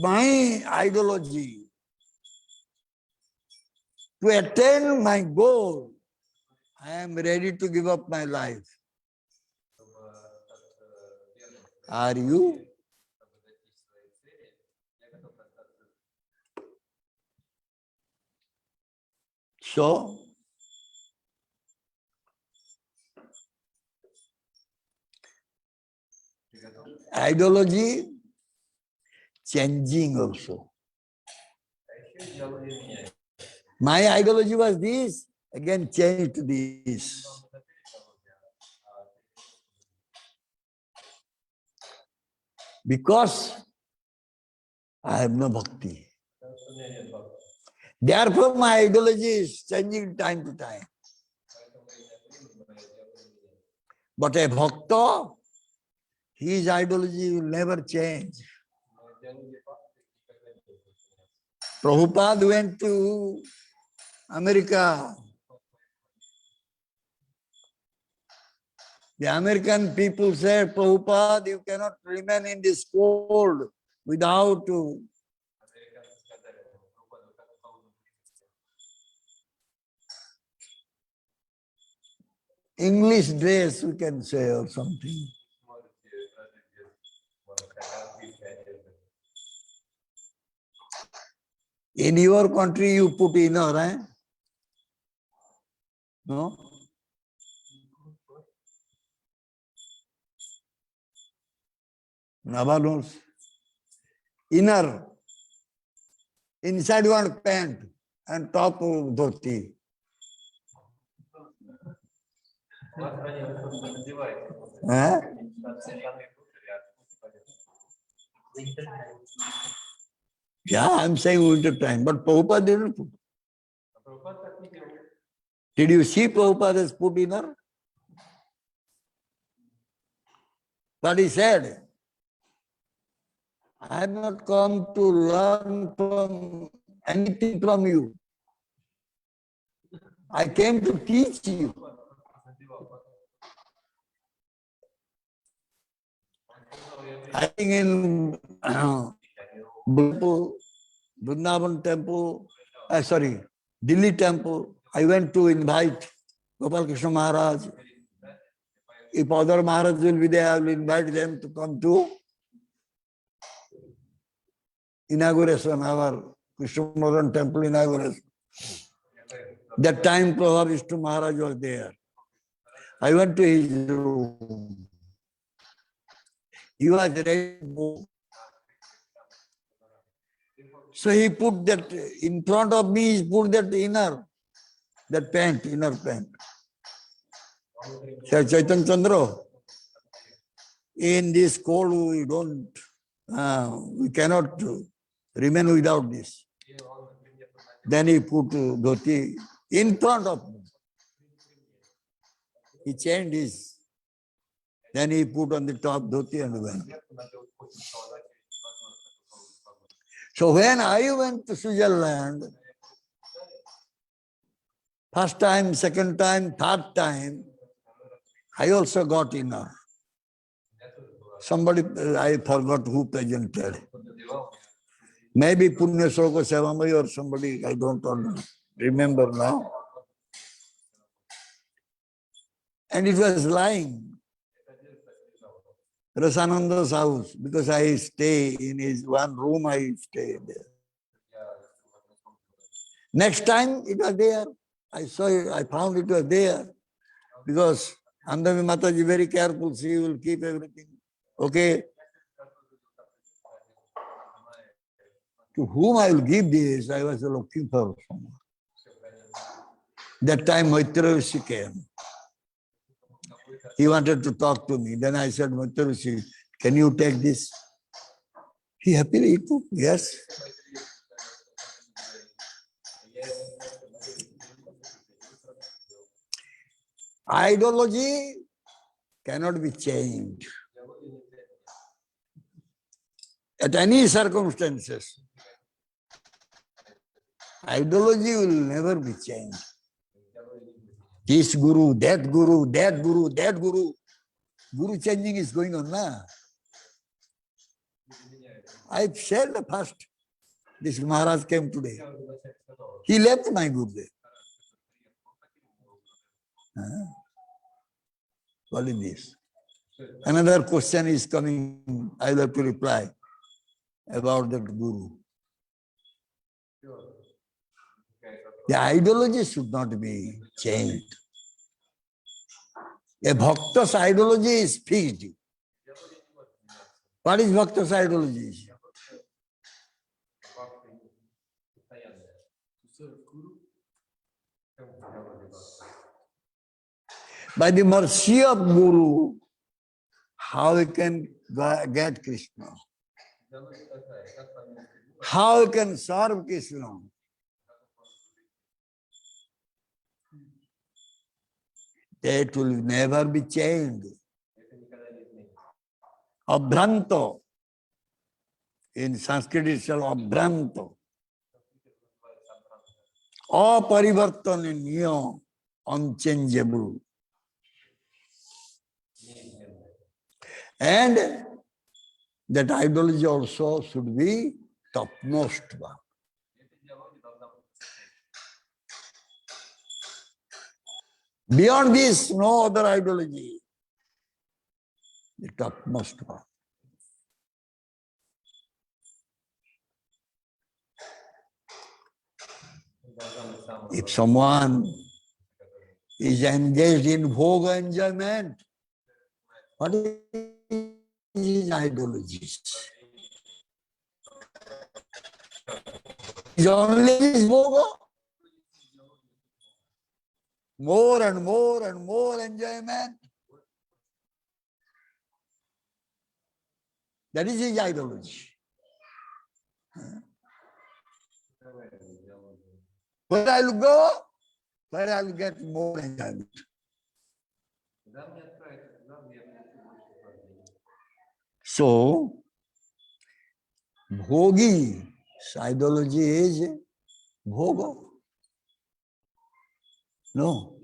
my ideology, to attain my goal, I am ready to give up my life. Are you? So, ideology changing also. My ideology was this, again changed this. Because I have no bhakti. Therefore, my ideology is changing time to time. But a bhakta, his ideology will never change. Prabhupada went to America. The American people said, Prabhupada, you cannot remain in this cold without English dress, we can say, or something. In your country, you put inner, eh? No? Navanos. Inner. Inside one pant and top of dhoti. Eh? Yeah, I'm saying winter time, but Prabhupada didn't put. Did you see Prabhupada has put inner? But he said, I have not come to learn from anything from you. I came to teach you. I think in Vrindavan temple, Delhi temple, I went to invite Gopal Krishna Maharaj. If other Maharaj will be there, I will invite them to come to inauguration, our Krishna Maharaj temple inauguration. That time Prabhupada Vishnu Maharaj was there. I went to his room. He was ready. So he put that in front of me, he put that inner pant. Said Chaitanya Chandra, in this cold we cannot remain without this. Then he put dhoti in front of me. He changed his. Then he put on the top dhoti and went. So when I went to Switzerland, first time, second time, third time, I also got inner. Somebody, I forgot who presented. Maybe Punya Soko Sevamai or somebody, I don't remember now. And it was lying. Rasananda's house, because I stay in his one room, I stay there. Next time it was there. I saw it, I found it was there. Because Andami Mataji very careful, she will keep everything. Okay. To whom I will give this, I was looking for someone. That time Maitra Rishi came. He wanted to talk to me. Then I said, Maitra Rishi, can you take this? He happily took, yes. Ideology cannot be changed at any circumstances. Ideology will never be changed. This guru, that guru, that guru, that guru. Guru changing is going on now. I said the first, this Maharaj came today. He left my guru there. What is this? Another question is coming, I will have to reply about that guru. The ideology should not be changed. A bhakta's ideology is fixed. What is bhakta's ideology? By the mercy of Guru, how we can get Krishna? How we can serve Krishna? That will never be changed. Abhranto. In Sanskrit it's called Abhranto. Aparivartaniniya, unchangeable. And that ideology also should be topmost one. Beyond this, no other ideology. The topmost one. If someone is engaged in bhoga enjoyment, what is his ideology? Is only this bhoga? More and more and more enjoyment. That is his ideology. Where I will go, where I will get more enjoyment. So, bhogi's ideology is bhoga. No.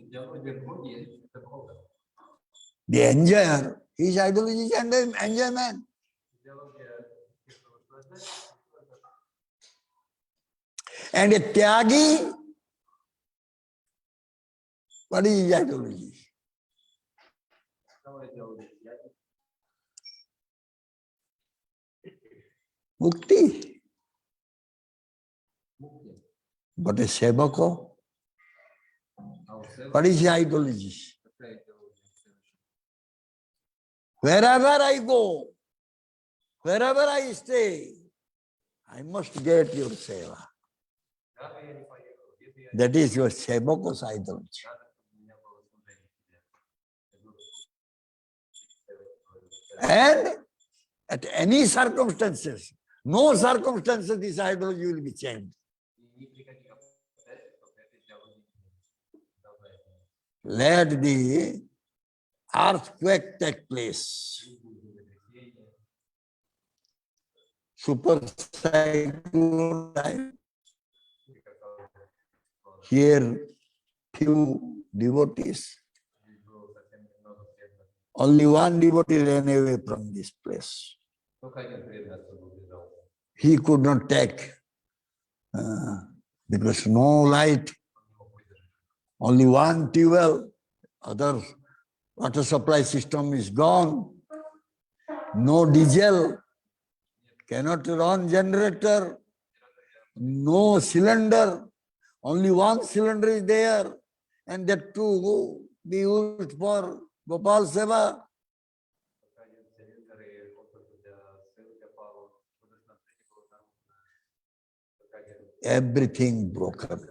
The enjoyer, his ideology is enjoyment. And a tyagi, what is his ideology? Mukti. But a sevaka, what is his ideology? Wherever I go, wherever I stay, I must get your seva. That is your sevaka's ideology. And at any circumstances, no circumstances, this ideology will be changed. Let the earthquake take place. Super cyclone time. Here, few devotees. Only one devotee ran away from this place. He could not take because no light, only one tube, other water supply system is gone, no diesel, cannot run generator, no cylinder, only one cylinder is there, and that too be used for Gopal Seva. Everything broken.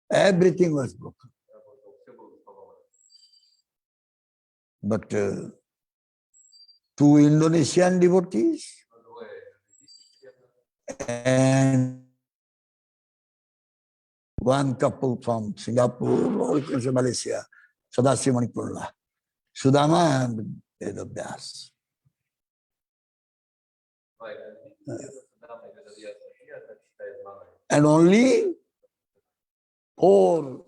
Everything was broken. But two Indonesian devotees and one couple from Singapore, or Malaysia, Sadasi Manipurla, Sudama and Vedavyas. And only 4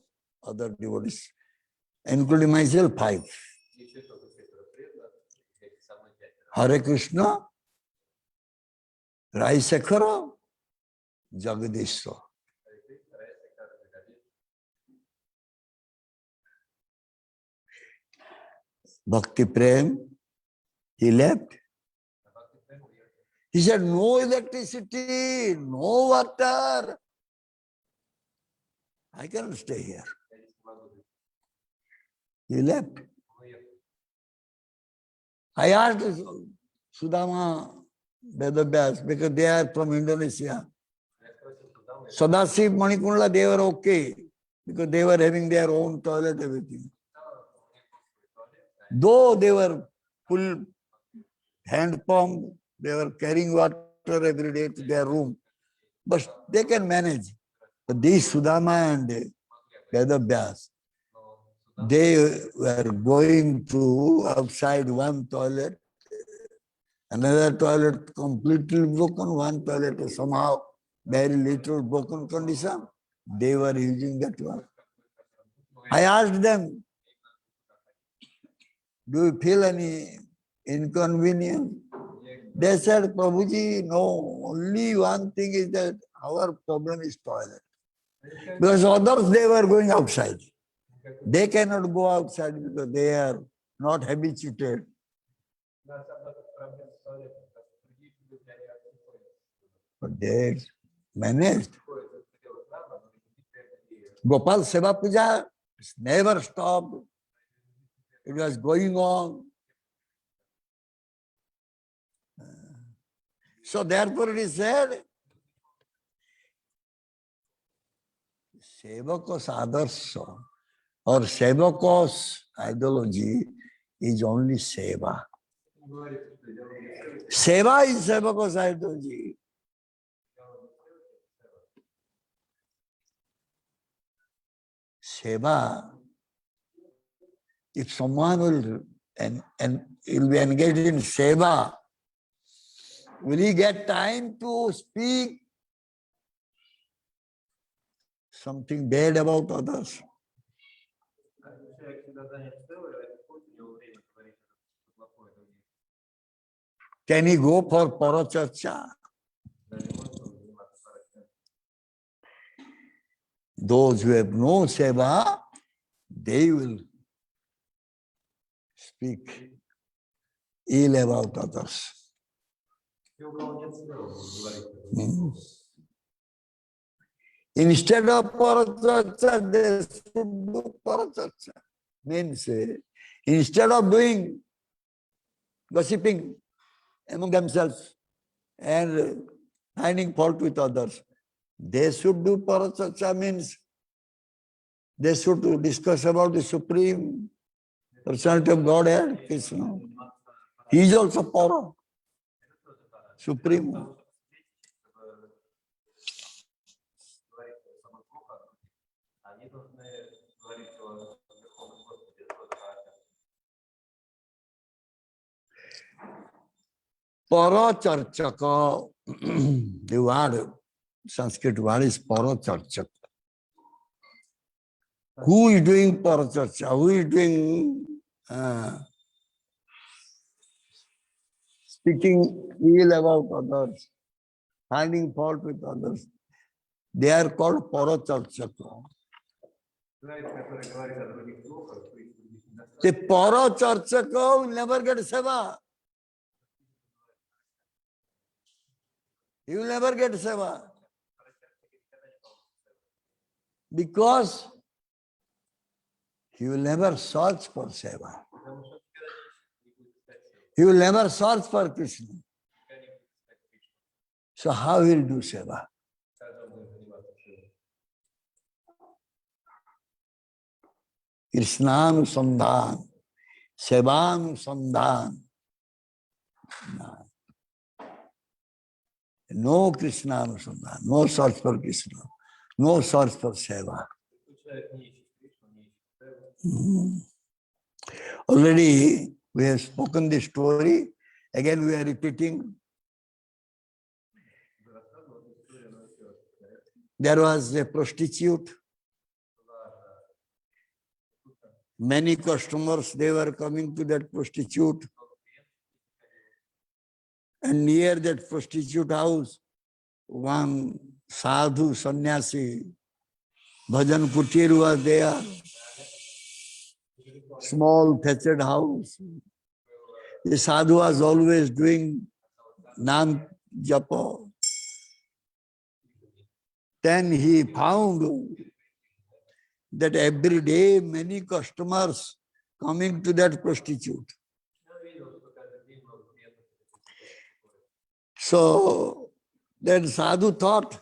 other devotees, including myself, 5. Hare Krishna, Raisakhara, Jagadeshwar. Bhakti Prem, he left. He said, no electricity, no water. I cannot stay here. He left. I asked Sudama Vedavyas because they are from Indonesia. Sadasiv, Manikunda, they were okay because they were having their own toilet, everything. Though they were full hand pump, they were carrying water every day to their room, but they can manage. But these Sudama and Vedavyas, they were going to outside one toilet, another toilet completely broken, one toilet is somehow very little broken condition. They were using that one. I asked them, do you feel any inconvenience? They said, Prabhuji, no, only one thing is that our problem is toilet. Because others, they were going outside. They cannot go outside because they are not habituated. But they managed. Gopal Seva Puja never stopped. It was going on. So therefore it is said, Sevakos Adarsa or Sevakos ideology is only Seva. Seva is Sevakos ideology. Seva, if someone will and will be engaged in Seva, will he get time to speak something bad about others? Can he go for paracharcha? Those who have no seva, they will speak ill about others. Instead of paracharcha, they should do paracharcha. Means, instead of doing gossiping among themselves and finding fault with others, they should do paracharcha. Means they should discuss about the Supreme Personality of Godhead, Krishna. He is also para, Supreme. Paracharchaka, the word, Sanskrit word is paracharchaka. Who is doing paracharcha? Who is doing speaking ill about others, finding fault with others? They are called paracharchaka. The paracharchaka will never get seva. He will never get seva. Because he will never search for seva. He will never search for Krishna. So how he will do seva? Krishnanusandhan, Sevanusandhan. No Krishnanusandhan, no search for Krishna, no search for seva. Already we have spoken this story. Again we are repeating. There was a prostitute. Many customers, they were coming to that prostitute. And near that prostitute house, one sadhu, sannyasi, bhajan kutir was there. Small thatched house. The sadhu was always doing nam japa. Then he found that every day many customers coming to that prostitute. So then sadhu thought,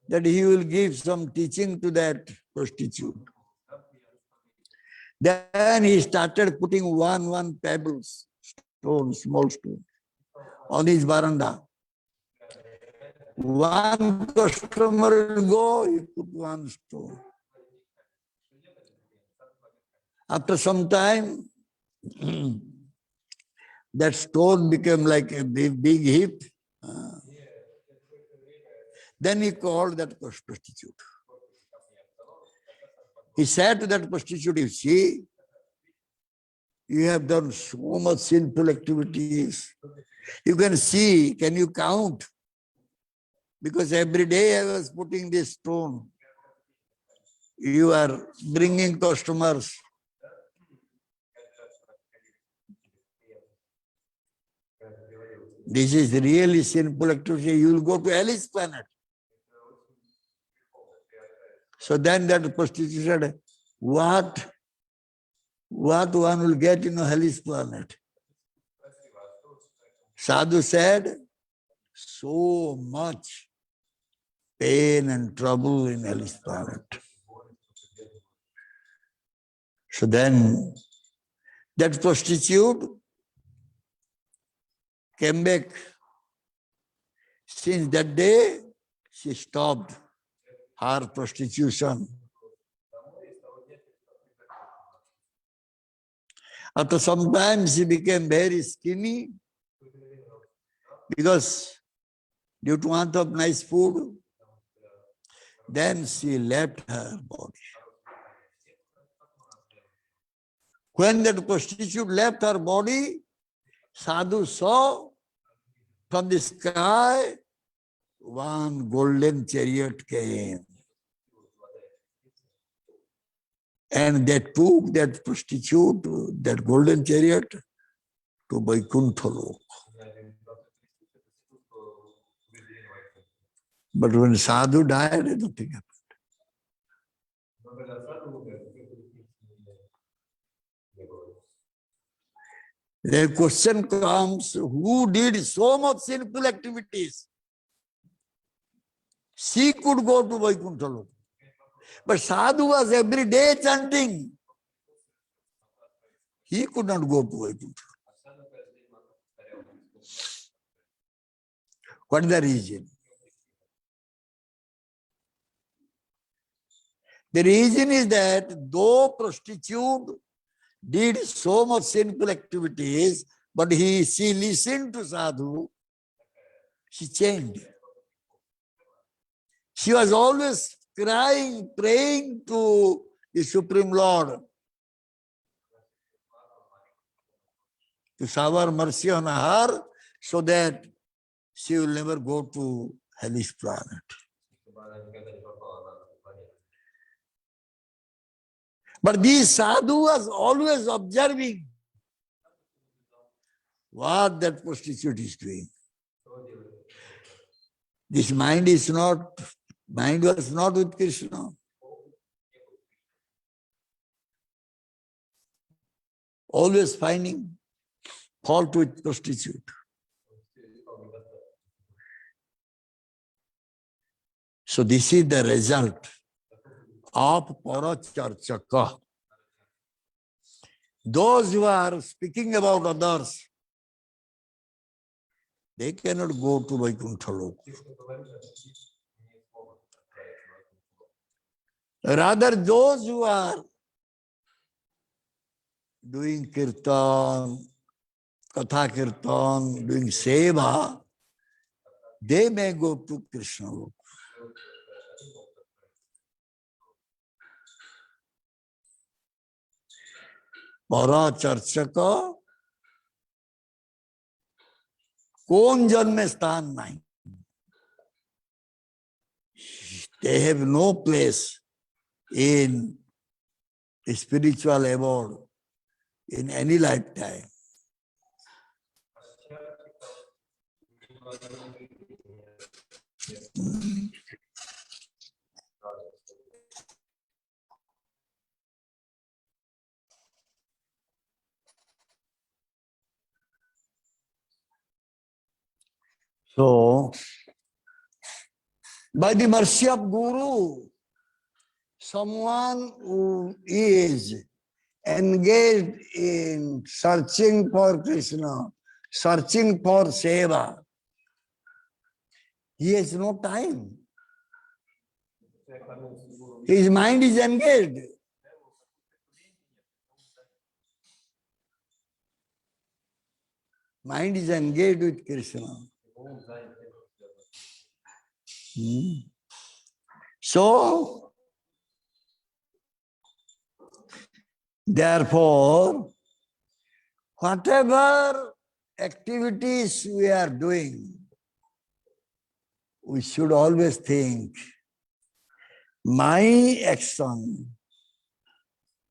that he will give some teaching to that prostitute. Then he started putting one pebbles, stone, small stone, on his veranda. One customer will go, he put one stone. After some time, that stone became like a big heap. Then he called that prostitute. He said to that prostitute, you see, you have done so much sinful activities. You can see, can you count? Because every day I was putting this stone. You are bringing customers. This is really sinful activity. You will go to hellish planet. So then that prostitute said, what one will get in a hellish planet? Sadhu said, so much pain and trouble in hellish planet. So then that prostitute came back. Since that day, she stopped her prostitution. After some time, she became very skinny because due to want of nice food, then she left her body. When that prostitute left her body, Sadhu saw from the sky one golden chariot came. And they took that prostitute, that golden chariot, to Vaikuntha Lok. But when Sadhu died, nothing happened. The question comes, who did so much sinful activities? She could go to Vaikuntha Lok. But Sadhu was every day chanting. He could not go to Vaikuntha. What is the reason? The reason is that though prostitute did so much sinful activities, but she listened to Sadhu, she changed. She was always crying, praying to the Supreme Lord to shower mercy on her so that she will never go to hellish planet. But this Sadhu was always observing what that prostitute is doing. This mind was not with Krishna. Always finding fault with prostitute. So this is the result of paracharchaka. Those who are speaking about others, they cannot go to Vaikuntha Lok. Rather, those who are doing kirtan, Katha kirtan, doing seva, they may go to Krishna Lok. Paracharchaka कौन जन्म में स्थान नहीं. They have no place in spiritual abode in any lifetime. So By the mercy of Guru, someone who is engaged in searching for Krishna, searching for Seva, he has no time. His mind is engaged. Mind is engaged with Krishna. So, therefore, whatever activities we are doing, we should always think, my action,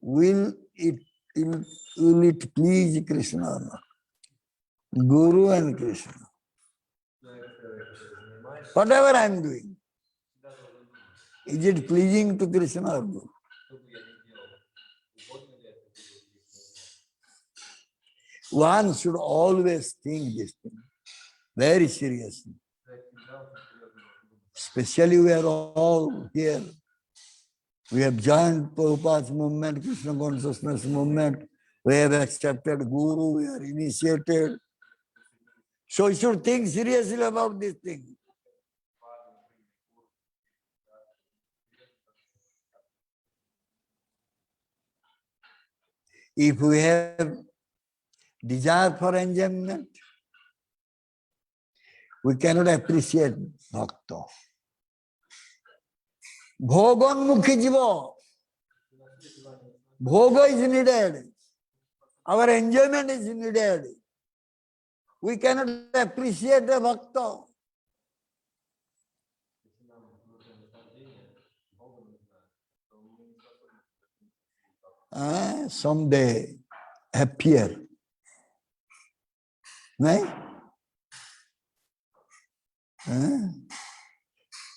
will it please Krishna or not? Guru and Krishna. Whatever I am doing, is it pleasing to Krishna or Guru? One should always think this thing very seriously. Especially we are all here. We have joined Prabhupada's movement, Krishna consciousness movement. We have accepted Guru, we are initiated. So you should think seriously about this thing. If we have desire for enjoyment, we cannot appreciate bhakta. Go-Mukha Jiva. Bhoga is needed. Our enjoyment is needed. We cannot appreciate the bhakta. Someday appear. Right?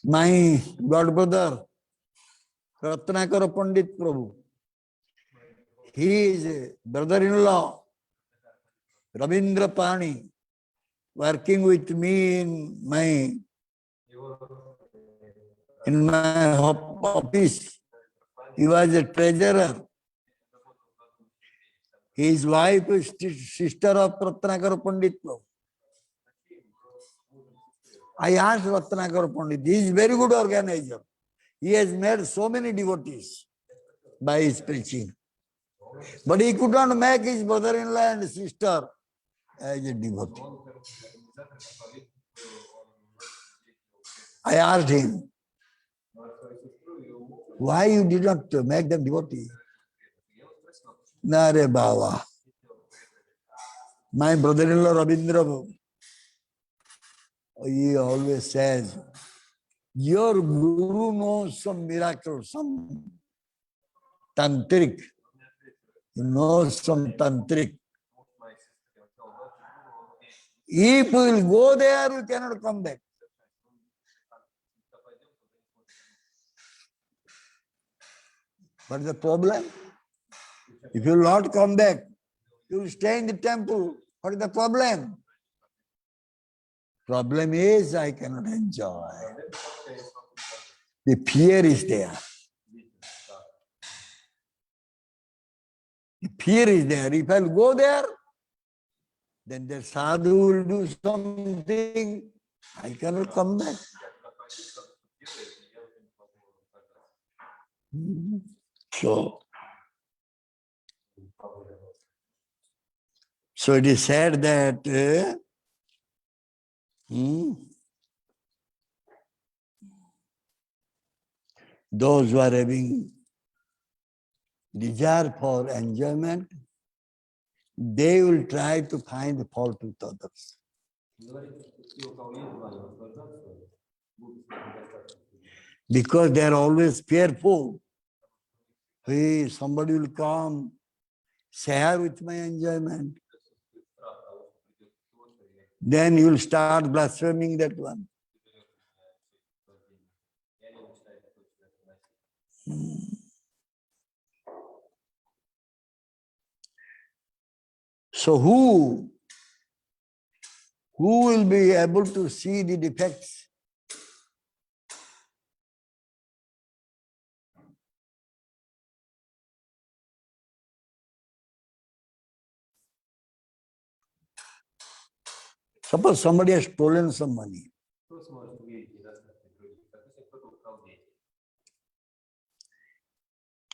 My God brother, Ratnakara Pandit Prabhu, he is brother-in-law, Rabindra Pani, working with me in my office. He was a treasurer. His wife is sister of Ratnakara Pandit Prabhu. I asked Ratnakara Pandit, he is very good organizer. He has made so many devotees by his preaching. But he could not make his brother-in-law and sister as a devotee. I asked him, why you did not make them devotee? Nare Baba. My brother-in-law Rabindra, he always says, your Guru knows some miracle, some tantric. He knows some tantric. If we will go there, we cannot come back. What is the problem? If you will not come back, you will stay in the temple. What is the problem? Problem is I cannot enjoy. The fear is there. The fear is there. If I'll go there, then the sadhu will do something. I cannot come back. So it is said that those who are having desire for enjoyment, they will try to find fault with others. Because they are always fearful. Hey, somebody will come, share with my enjoyment. Then you will start blaspheming that one. So who will be able to see the defects Suppose somebody has stolen some money.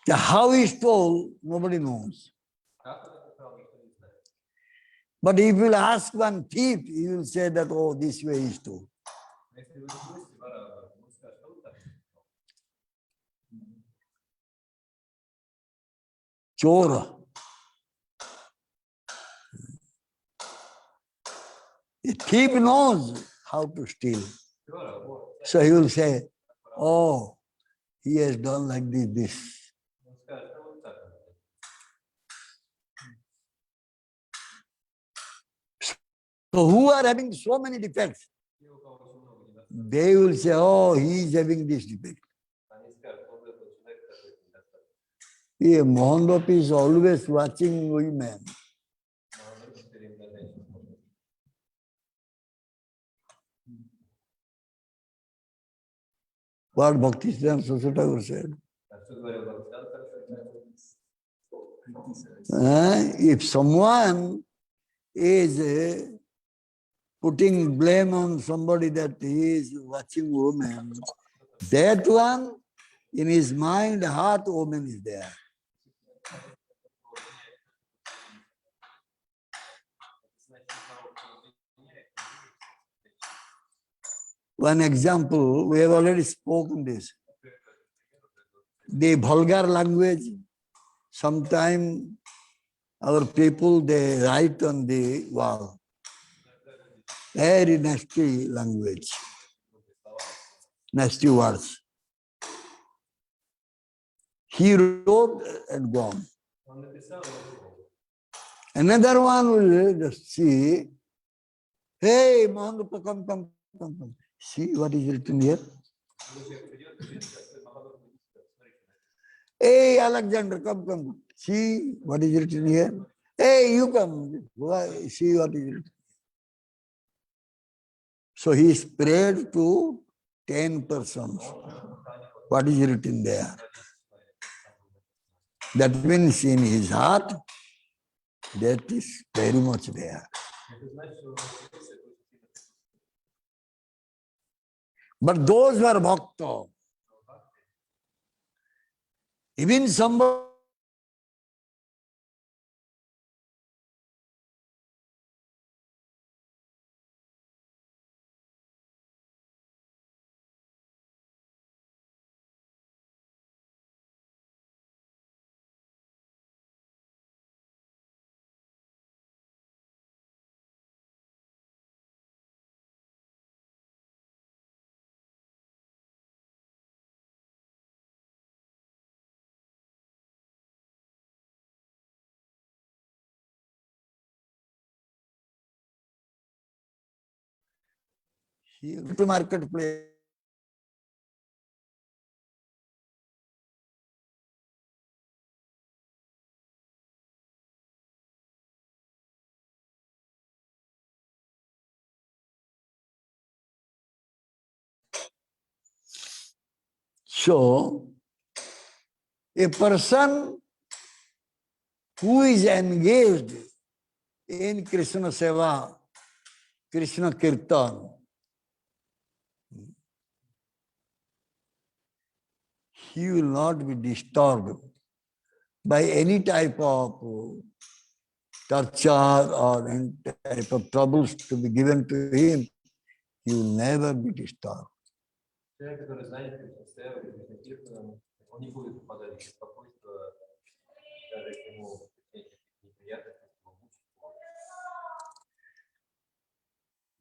How he stole, nobody knows. But if you will ask one thief, he will say that, oh, this way he stole. Chora. A thief knows how to steal. So he will say, oh, he has done like this. So who are having so many defects? They will say, oh, he is having this defect. Yeah, Mohandopi is always watching women. What Bhakti Siddhanta Thakur said. If someone is putting blame on somebody that he is watching women, that one, in his mind, heart, woman is there. One example, we have already spoken this. The vulgar language, sometimes our people, they write on the wall. Very nasty language, nasty words. He wrote and gone. Another one will just see, hey, Mahandupa, come. See what is written here? Hey, Alexander, come. See what is written here? Hey, you come. See what is written. So he spread to 10 persons. What is written there? That means in his heart, that is very much there. But those who are bhakta, even somebody to marketplace. So, a person who is engaged in Krishna Seva, Krishna Kirtan, he will not be disturbed by any type of torture or any type of troubles to be given to him. He will never be disturbed.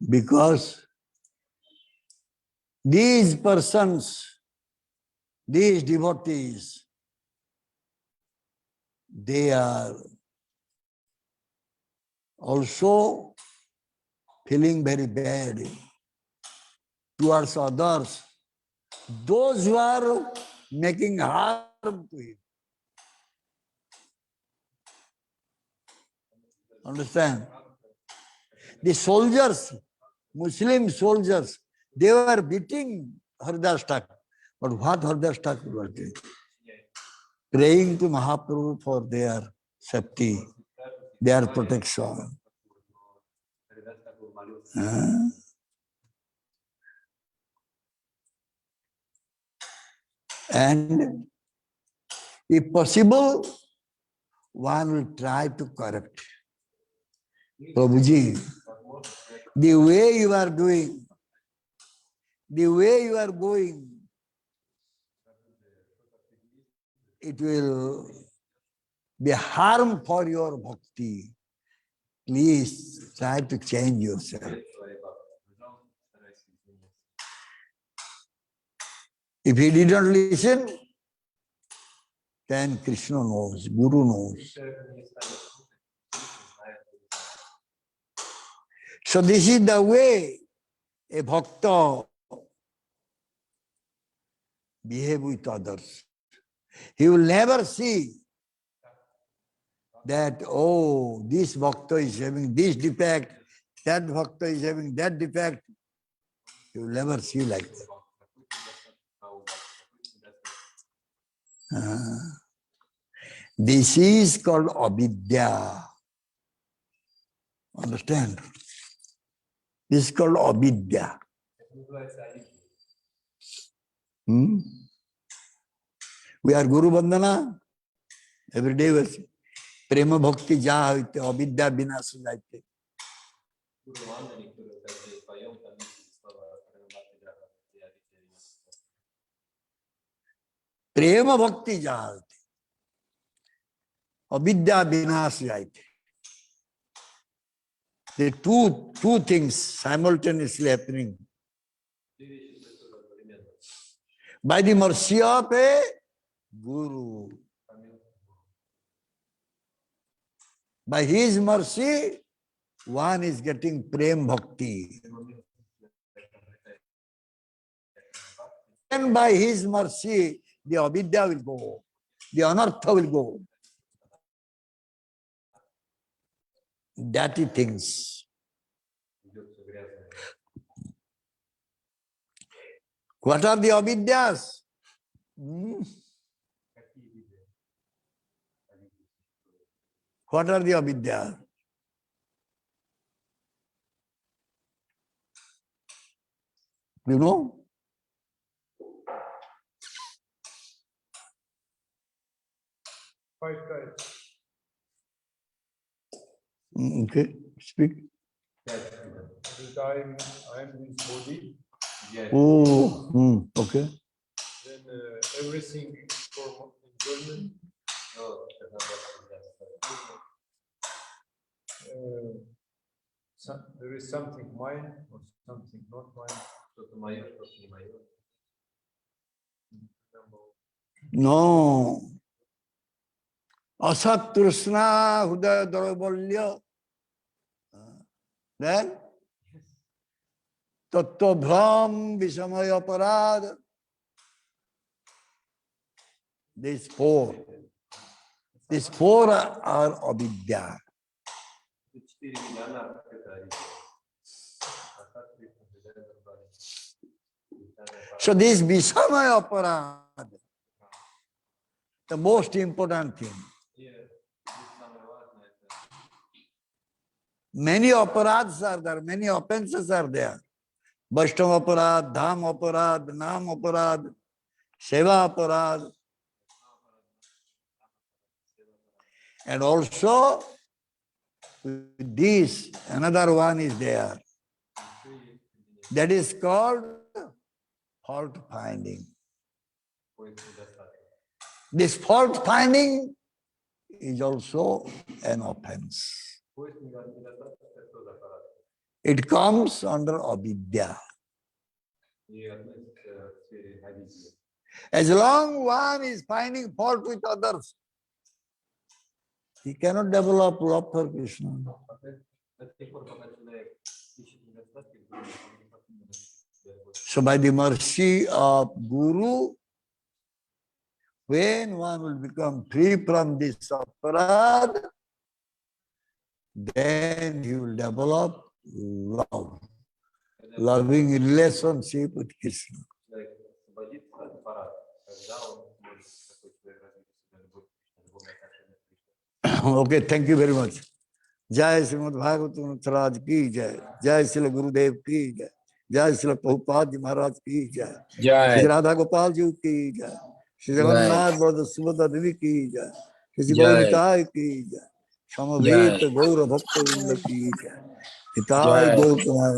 Because these persons, these devotees, they are also feeling very bad towards others, those who are making harm to him. Understand? The soldiers, Muslim soldiers, they were beating Haridas Thakur. But what Haridas Thakur was doing? Praying to Mahaprabhu for their safety, their protection. And if possible, one will try to correct. Prabhuji, the way you are doing, the way you are going, it will be harm for your bhakti. Please try to change yourself. If he didn't listen, then Krishna knows, Guru knows. So this is the way a bhakta behave with others. He will never see that, oh, this bhakta is having this defect, that bhakta is having that defect. He will never see like that. This is called avidya. Understand? This is called avidya. We are Guru Bandhana. Every day we say, Prema Bhakti Jaha hoite, avidya vinas jaite. Prema Bhakti Jaha hoite, avidya vinas jaite. The two things simultaneously happening. By the mercy of a Guru. By his mercy, one is getting prem bhakti. And by his mercy, the avidya will go, the anartha will go. Dirty things. What are the avidyas? What are the avidyas? You know? Right. Okay, speak. That I am this body. Oh, okay. Then everything for enjoyment. There is something mine or something not mine. No. Asat Trishna Hudaya Darabalya. Then Tattva Bhram Vishamaya Parad. These four are avidya. So this Vishamaya Parad, the most important thing. Many aparads are there, many offenses are there. Vaishnava aparad, Dham aparad, Nam aparad, Seva aparad. And also, with this, another one is there. That is called fault finding. This fault finding is also an offense. It comes under avidya. As long one is finding fault with others, he cannot develop love for Krishna. So by the mercy of Guru, when one will become free from this aparad, then he will develop love, loving relationship with Krishna. Okay, thank you very much. जय श्रीमद् भागवत राज की जय, जय श्री गुरुदेव की जय, जय श्री प्रभुपाद जी महाराज की जय, श्री जय राधा गोपाल जी की जय, श्री जय जगन्नाथ बलदेव सुभद्रा देवी की जय, श्री गौर जय निताय की जय, समवेत जय गौर भक्त वृंद की जय, हिताय जय गौर कुमार,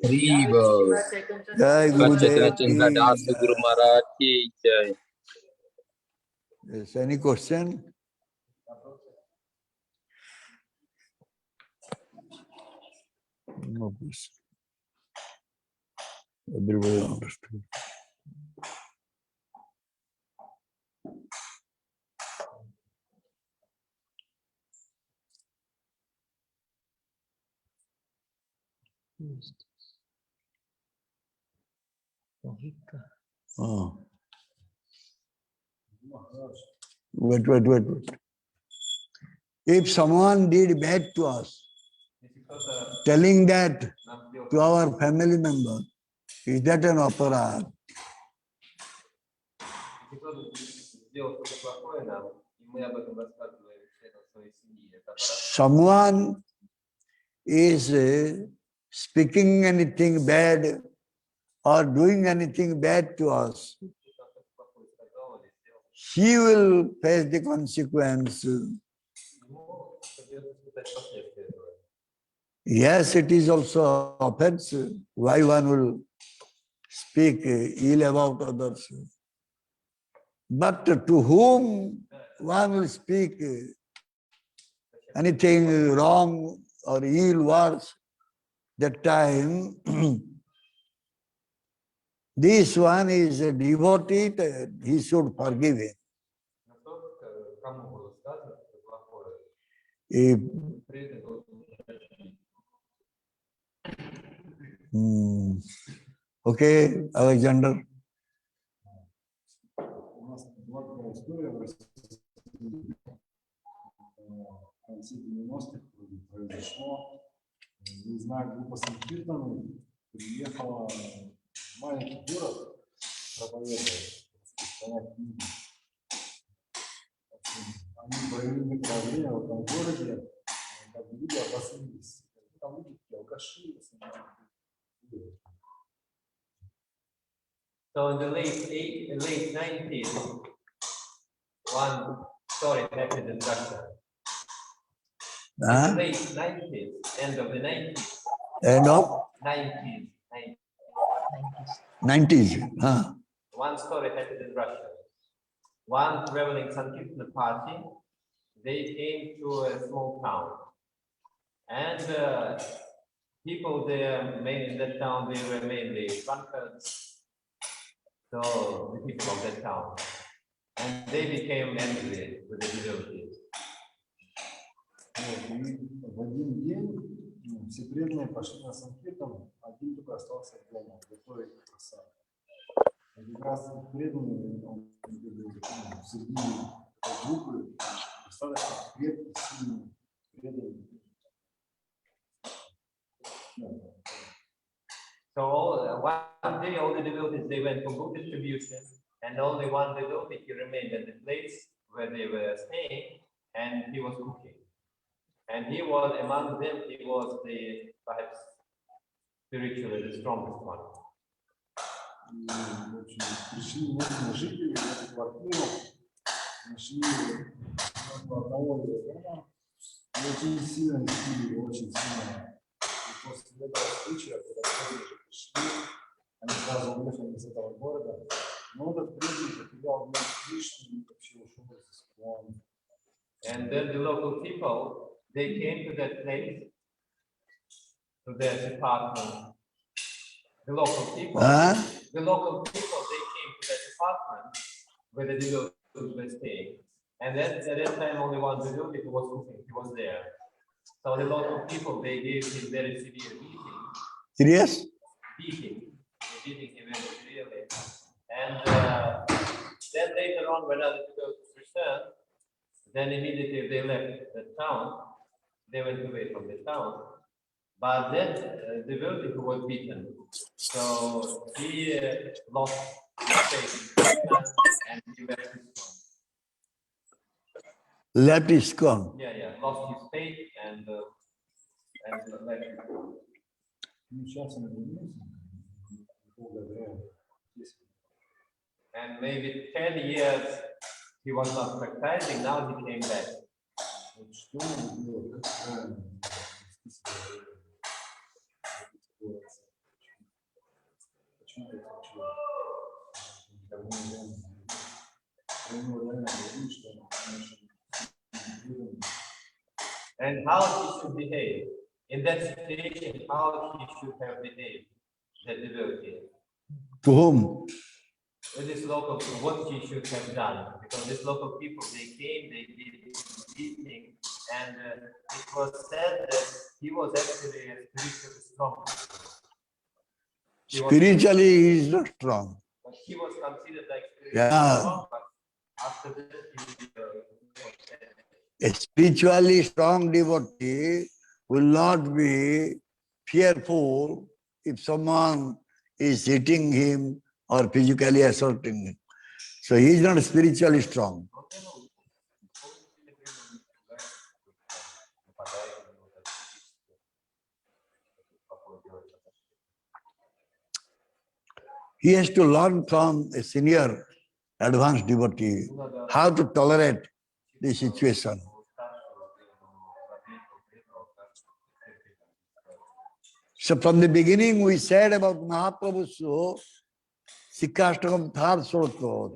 हरि बोल। जय चैतन्य गुरुदेव की चंद्र दास गुरु जय। महाराज की जय। Yes, any question? No question. Everybody understood. Oh. Wait. If someone did bad to us, telling that to our family member, is that an opera? Someone is speaking anything bad or doing anything bad to us, he will face the consequence. Yes, it is also offense. Why one will speak ill about others? But to whom one will speak anything wrong or ill words, that time this one is a devotee, he should forgive him. If, okay, Alexander. В конце 90-х произошло. Не знаю, группа санкиртанов приехала в маленький город проповедовать, распространять книги. Они провели некоторое время в этом городе, как бы люди обострились. Там люди такие алкаши. So in the late 90s, one story happened in Russia. In the late 90s, end of the 90s. End of? 90s. 90s. One story happened in Russia. One traveling Sankirtan party, they came to a small town. And people there, in that town, they were mainly drunkards. So the people of that town. And they became angry with the devotees. В один день все преданные пошли на санкиртан, один только остался дома, готовить просад. И как раз преданные, он в середине группы, достаточно крепкий, сильный, преданный. So one day all the devotees, they went for food distribution, and only one devotee, he remained at the place where they were staying, and he was cooking. And he was, among them, he was the, perhaps, spiritually the strongest one. Пришли местные жители в эту квартиру, нашли одного дома, и очень сильно любили, очень сильно. И после этого случая, когда люди пришли, они сразу уехали из этого города, но этот преданный потерял веру в Кришну и вообще ушел из ISKCON. And then the local people, they came to that place, to their apartment. The local people, they came to that apartment where the devotees were staying. And then at that time, only one devotee who was cooking, he was there. So the local people, they gave him very severe beating. Serious? Beating him very severely. And then later on, when other devotees returned, then immediately they left the town. They went away from the town. But then the devotee who was beaten, so he lost his faith in Krishna and he left ISKCON. left ISKCON. Yeah, lost his faith and left ISKCon. Ну, сейчас он вернулся, долгое время. And maybe 10 years he was not practicing, now he came back. Вот что он делал, как правильно вести себя, почему я хочу, как бы реально говорит, что он очень. And how he should behave. In that situation, how he should have behaved, that devotee. To whom? With this local people, what he should have done. Because these local people, they came, they did eating, and it was said that he was actually a spiritually strong. Spiritually, he is not strong. But he was considered like spiritually Yeah. strong, but after that, A spiritually strong devotee will not be fearful if someone is hitting him or physically assaulting him. So he is not spiritually strong. He has to learn from a senior advanced devotee how to tolerate the situation. So from the beginning we said about Mahaprabhu's Sikashtakam third sloka.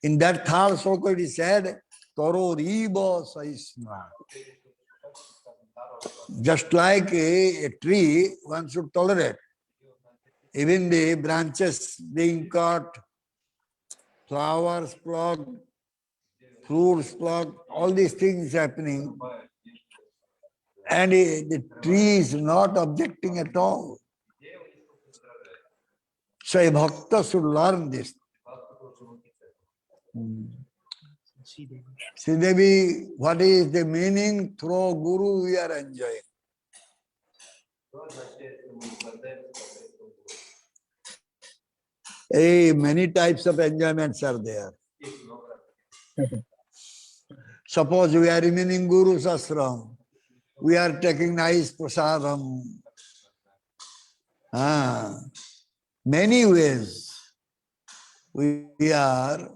In that third sloka it is said, Taro Riva Saisma. Just like a tree, one should tolerate. Even the branches being cut, flowers plucked, fruits plucked, all these things happening. And the tree is not objecting at all. So a bhakta should learn this. Sridevi, what is the meaning? Through Guru we are enjoying. Hey, many types of enjoyments are there. Suppose we are remaining Guru's ashram. We are taking nice prasadam. Many ways we are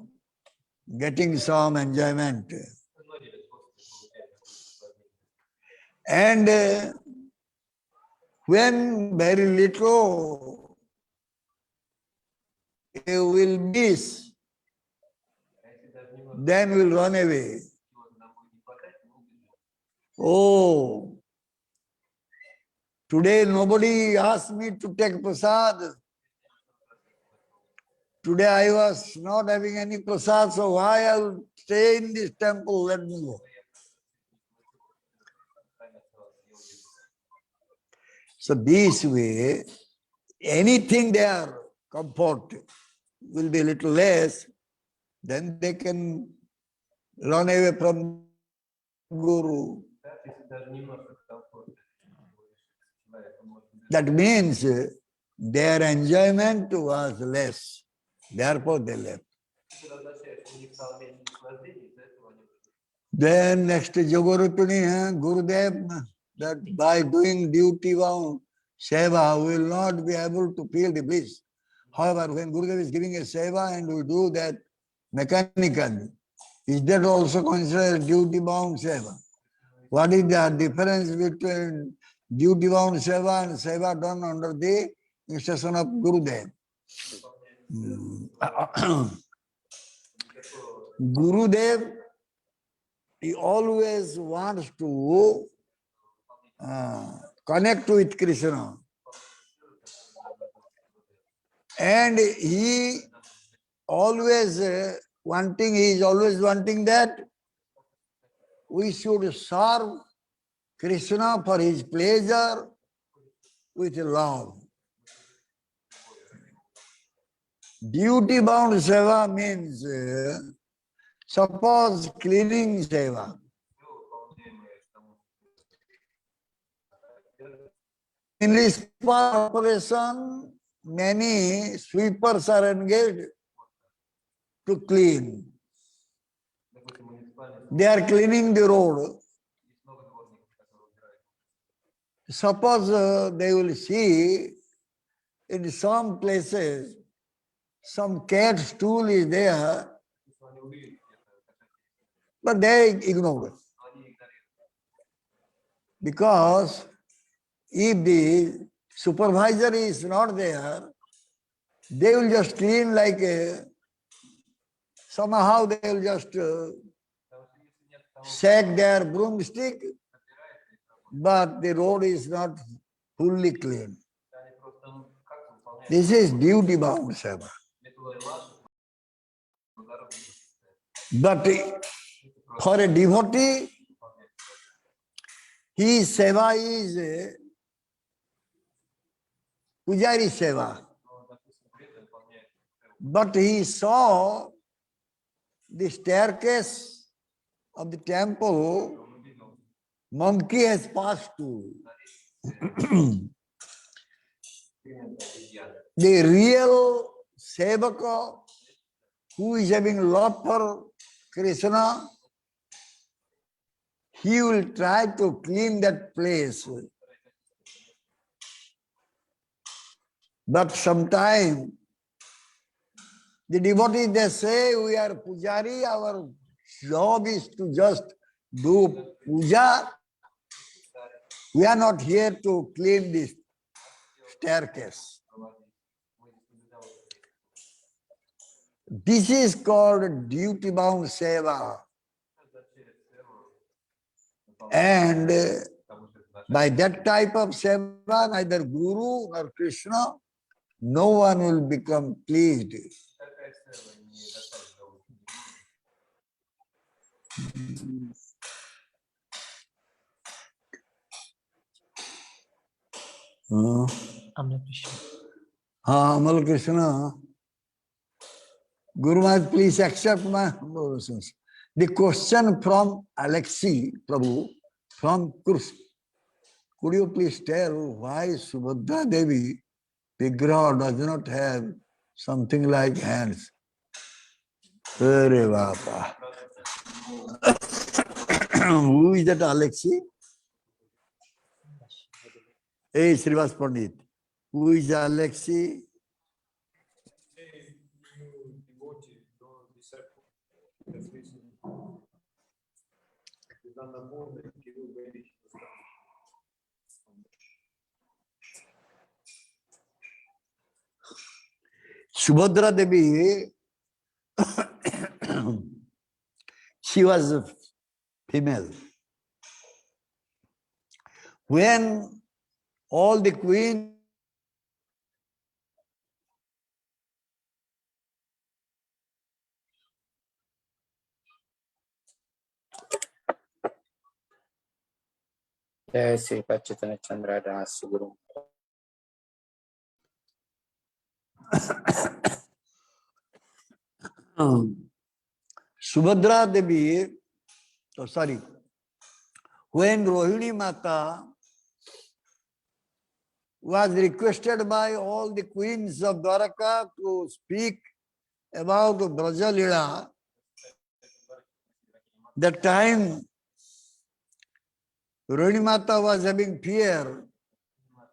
getting some enjoyment. And when very little you will miss, then will run away. Oh, today nobody asked me to take prasad. Today I was not having any prasad, so why I will stay in this temple? Let me go. So this way, anything there, comfort will be a little less, then they can run away from Guru. That means their enjoyment was less. Therefore they left. Then next Jogorupini, Gurudev, that by doing duty bound seva, we will not be able to feel the bliss. However, when Gurudev is giving a seva and we do that mechanically, is that also considered duty bound seva? What is the difference between duty bound seva and seva done under the instruction of Gurudev? Gurudev, he always wants to connect with Krishna. And he is always wanting that we should serve Krishna for his pleasure with love. Duty-bound seva means, suppose cleaning seva. In this operation, many sweepers are engaged to clean. They are cleaning the road. Suppose they will see in some places some cat stool is there, but they ignore it. Because if the supervisor is not there, they will just clean like somehow they will just shake their broomstick, but the road is not fully clean. This is duty bound seva. But for a devotee, his seva is pujari seva. But he saw the staircase of the temple, monkey has passed to. The real sevaka who is having love for Krishna, he will try to clean that place. But sometimes the devotees, they say, we are pujari, our job is to just do puja. We are not here to clean this staircase. This is called duty-bound seva. And by that type of seva, neither Guru nor Krishna, no one will become pleased. Amal Krishna. Guru Maharaj, please accept my obeisance. The question from Alexei Prabhu, from Kursk. Could you please tell why Subhadra Devi Vigraha does not have something like hands? Hare Baba. Who is that Alexei? Hey, Srivas Pandit. Who is Alexei? Subhadra Devi, she was a female. When all the queens जय Shri Chaitanya Chandra Das Guru. Subhadra Devi, when Rohini Mata was requested by all the queens of Dwaraka to speak about Braja Lila, that time Rohini Mata was having fear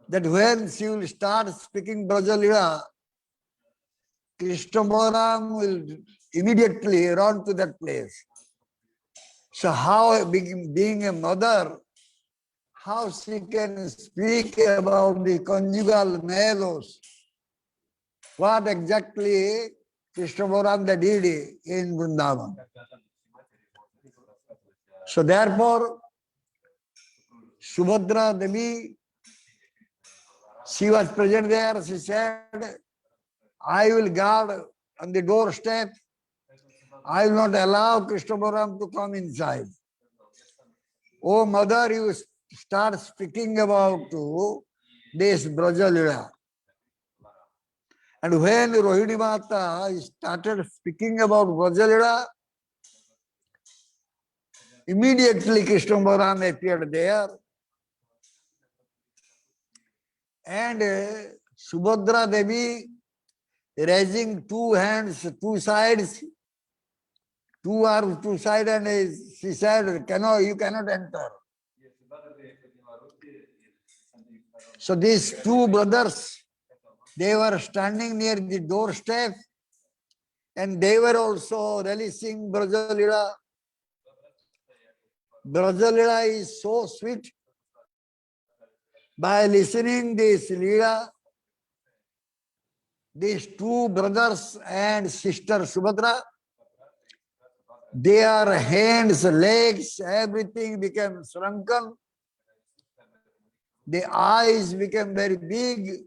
that when she will start speaking Braja Lila, Krishna Balaram will immediately run to that place. So how, being a mother, how she can speak about the conjugal mellows? What exactly Krishna Balaram did in Vrindavan? So therefore, Subhadra Devi, she was present there. She said, I will guard on the doorstep. I will not allow Krishna Balaram to come inside. Oh mother, you start speaking about this Braja Lila. And when Rohini Mata started speaking about Braja Lila, immediately Krishna Balaram appeared there. And Subhadra Devi, raising two hands, two sides, two arms, two sides, and she said, you cannot enter. So these two brothers, they were standing near the doorstep, and they were also releasing Brajalila. Brajalila is so sweet. By listening this Leela, these two brothers and sister Subhadra, their hands, legs, everything became shrunken. The eyes became very big.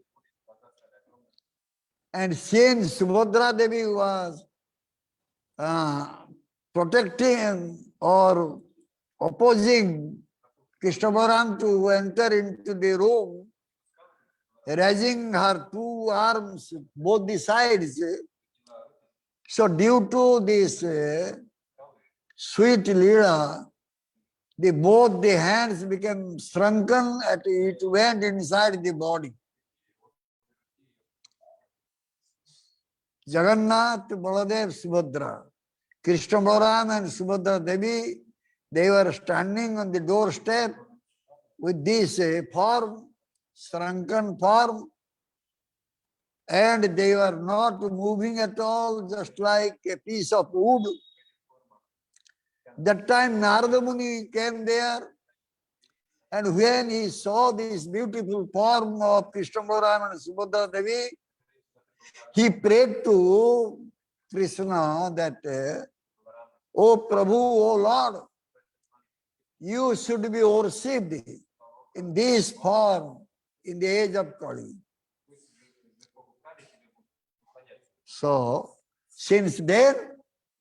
And since Subhadra Devi was protecting or opposing Krishna Balaram to enter into the room, raising her two arms, both the sides. So due to this sweet Leela, both the hands became shrunken and it went inside the body. Jagannath, Baladev, Subhadra. Krishna Balaram and Subhadra Devi, they were standing on the doorstep with this form, shrunken form, and they were not moving at all, just like a piece of wood. That time Narada Muni came there, and when he saw this beautiful form of Krishna Balaram and Subhadra Devi, he prayed to Krishna that, "O Prabhu, O Lord, you should be worshipped in this form in the age of Kali." So, since then,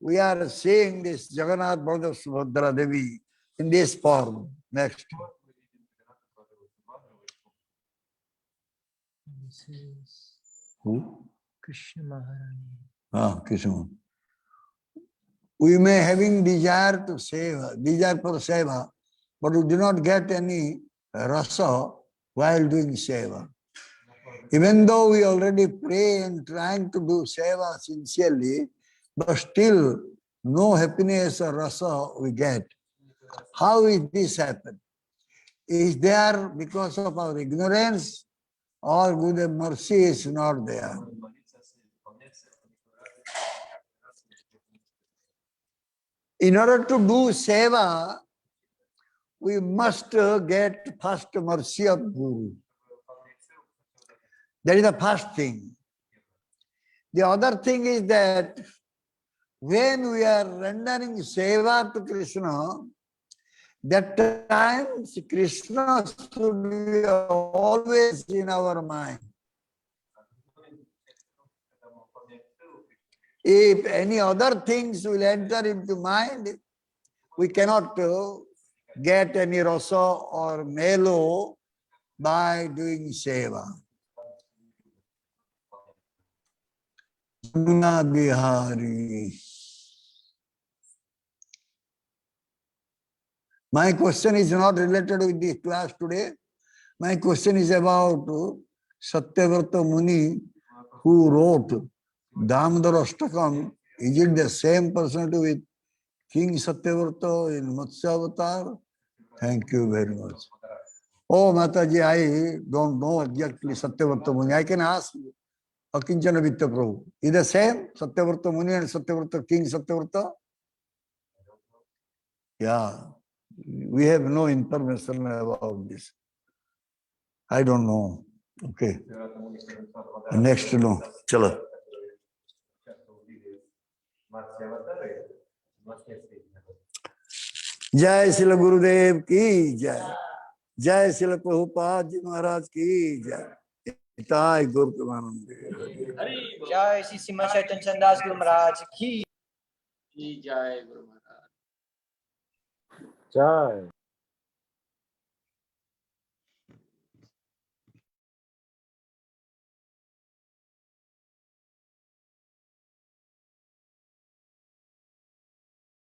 we are seeing this Jagannath Baladev Subhadra Devi in this form. Next. This is Who? Krishna Maharani. Krishna. We may having desire for seva, but we do not get any rasa while doing seva. Even though we already pray and trying to do seva sincerely, but still no happiness or rasa we get. How is this happen? Is there because of our ignorance, or good mercy is not there? In order to do seva, we must get first mercy of Guru. That is the first thing. The other thing is that when we are rendering seva to Krishna, that time Krishna should be always in our mind. If any other things will enter into mind, we cannot get any rasa or melo by doing seva. Bihari. My question is not related with this class today. My question is about Satyavrata Muni who wrote Damodar Ashtakam. Is it the same personality with King Satyavrata in Matsya Avatar? Thank you very much. Oh, Mataji, I don't know exactly Satyavrata Muni. I can ask Akinchana Vitta Prabhu. Is the same Satyavrata Muni and Satyavrata King Satyavrata? Yeah. We have no information about this. I don't know. Okay. Next, no. Chalo. Jai Srila Gurudev ki jai. Jai Srila Prabhupada Ji Maharaj ki jai. Itai Guru Pramanande. Jai Sri Sima Chaitanya Das Guru Maharaj ki. Jai Guru Maharaj. Jai.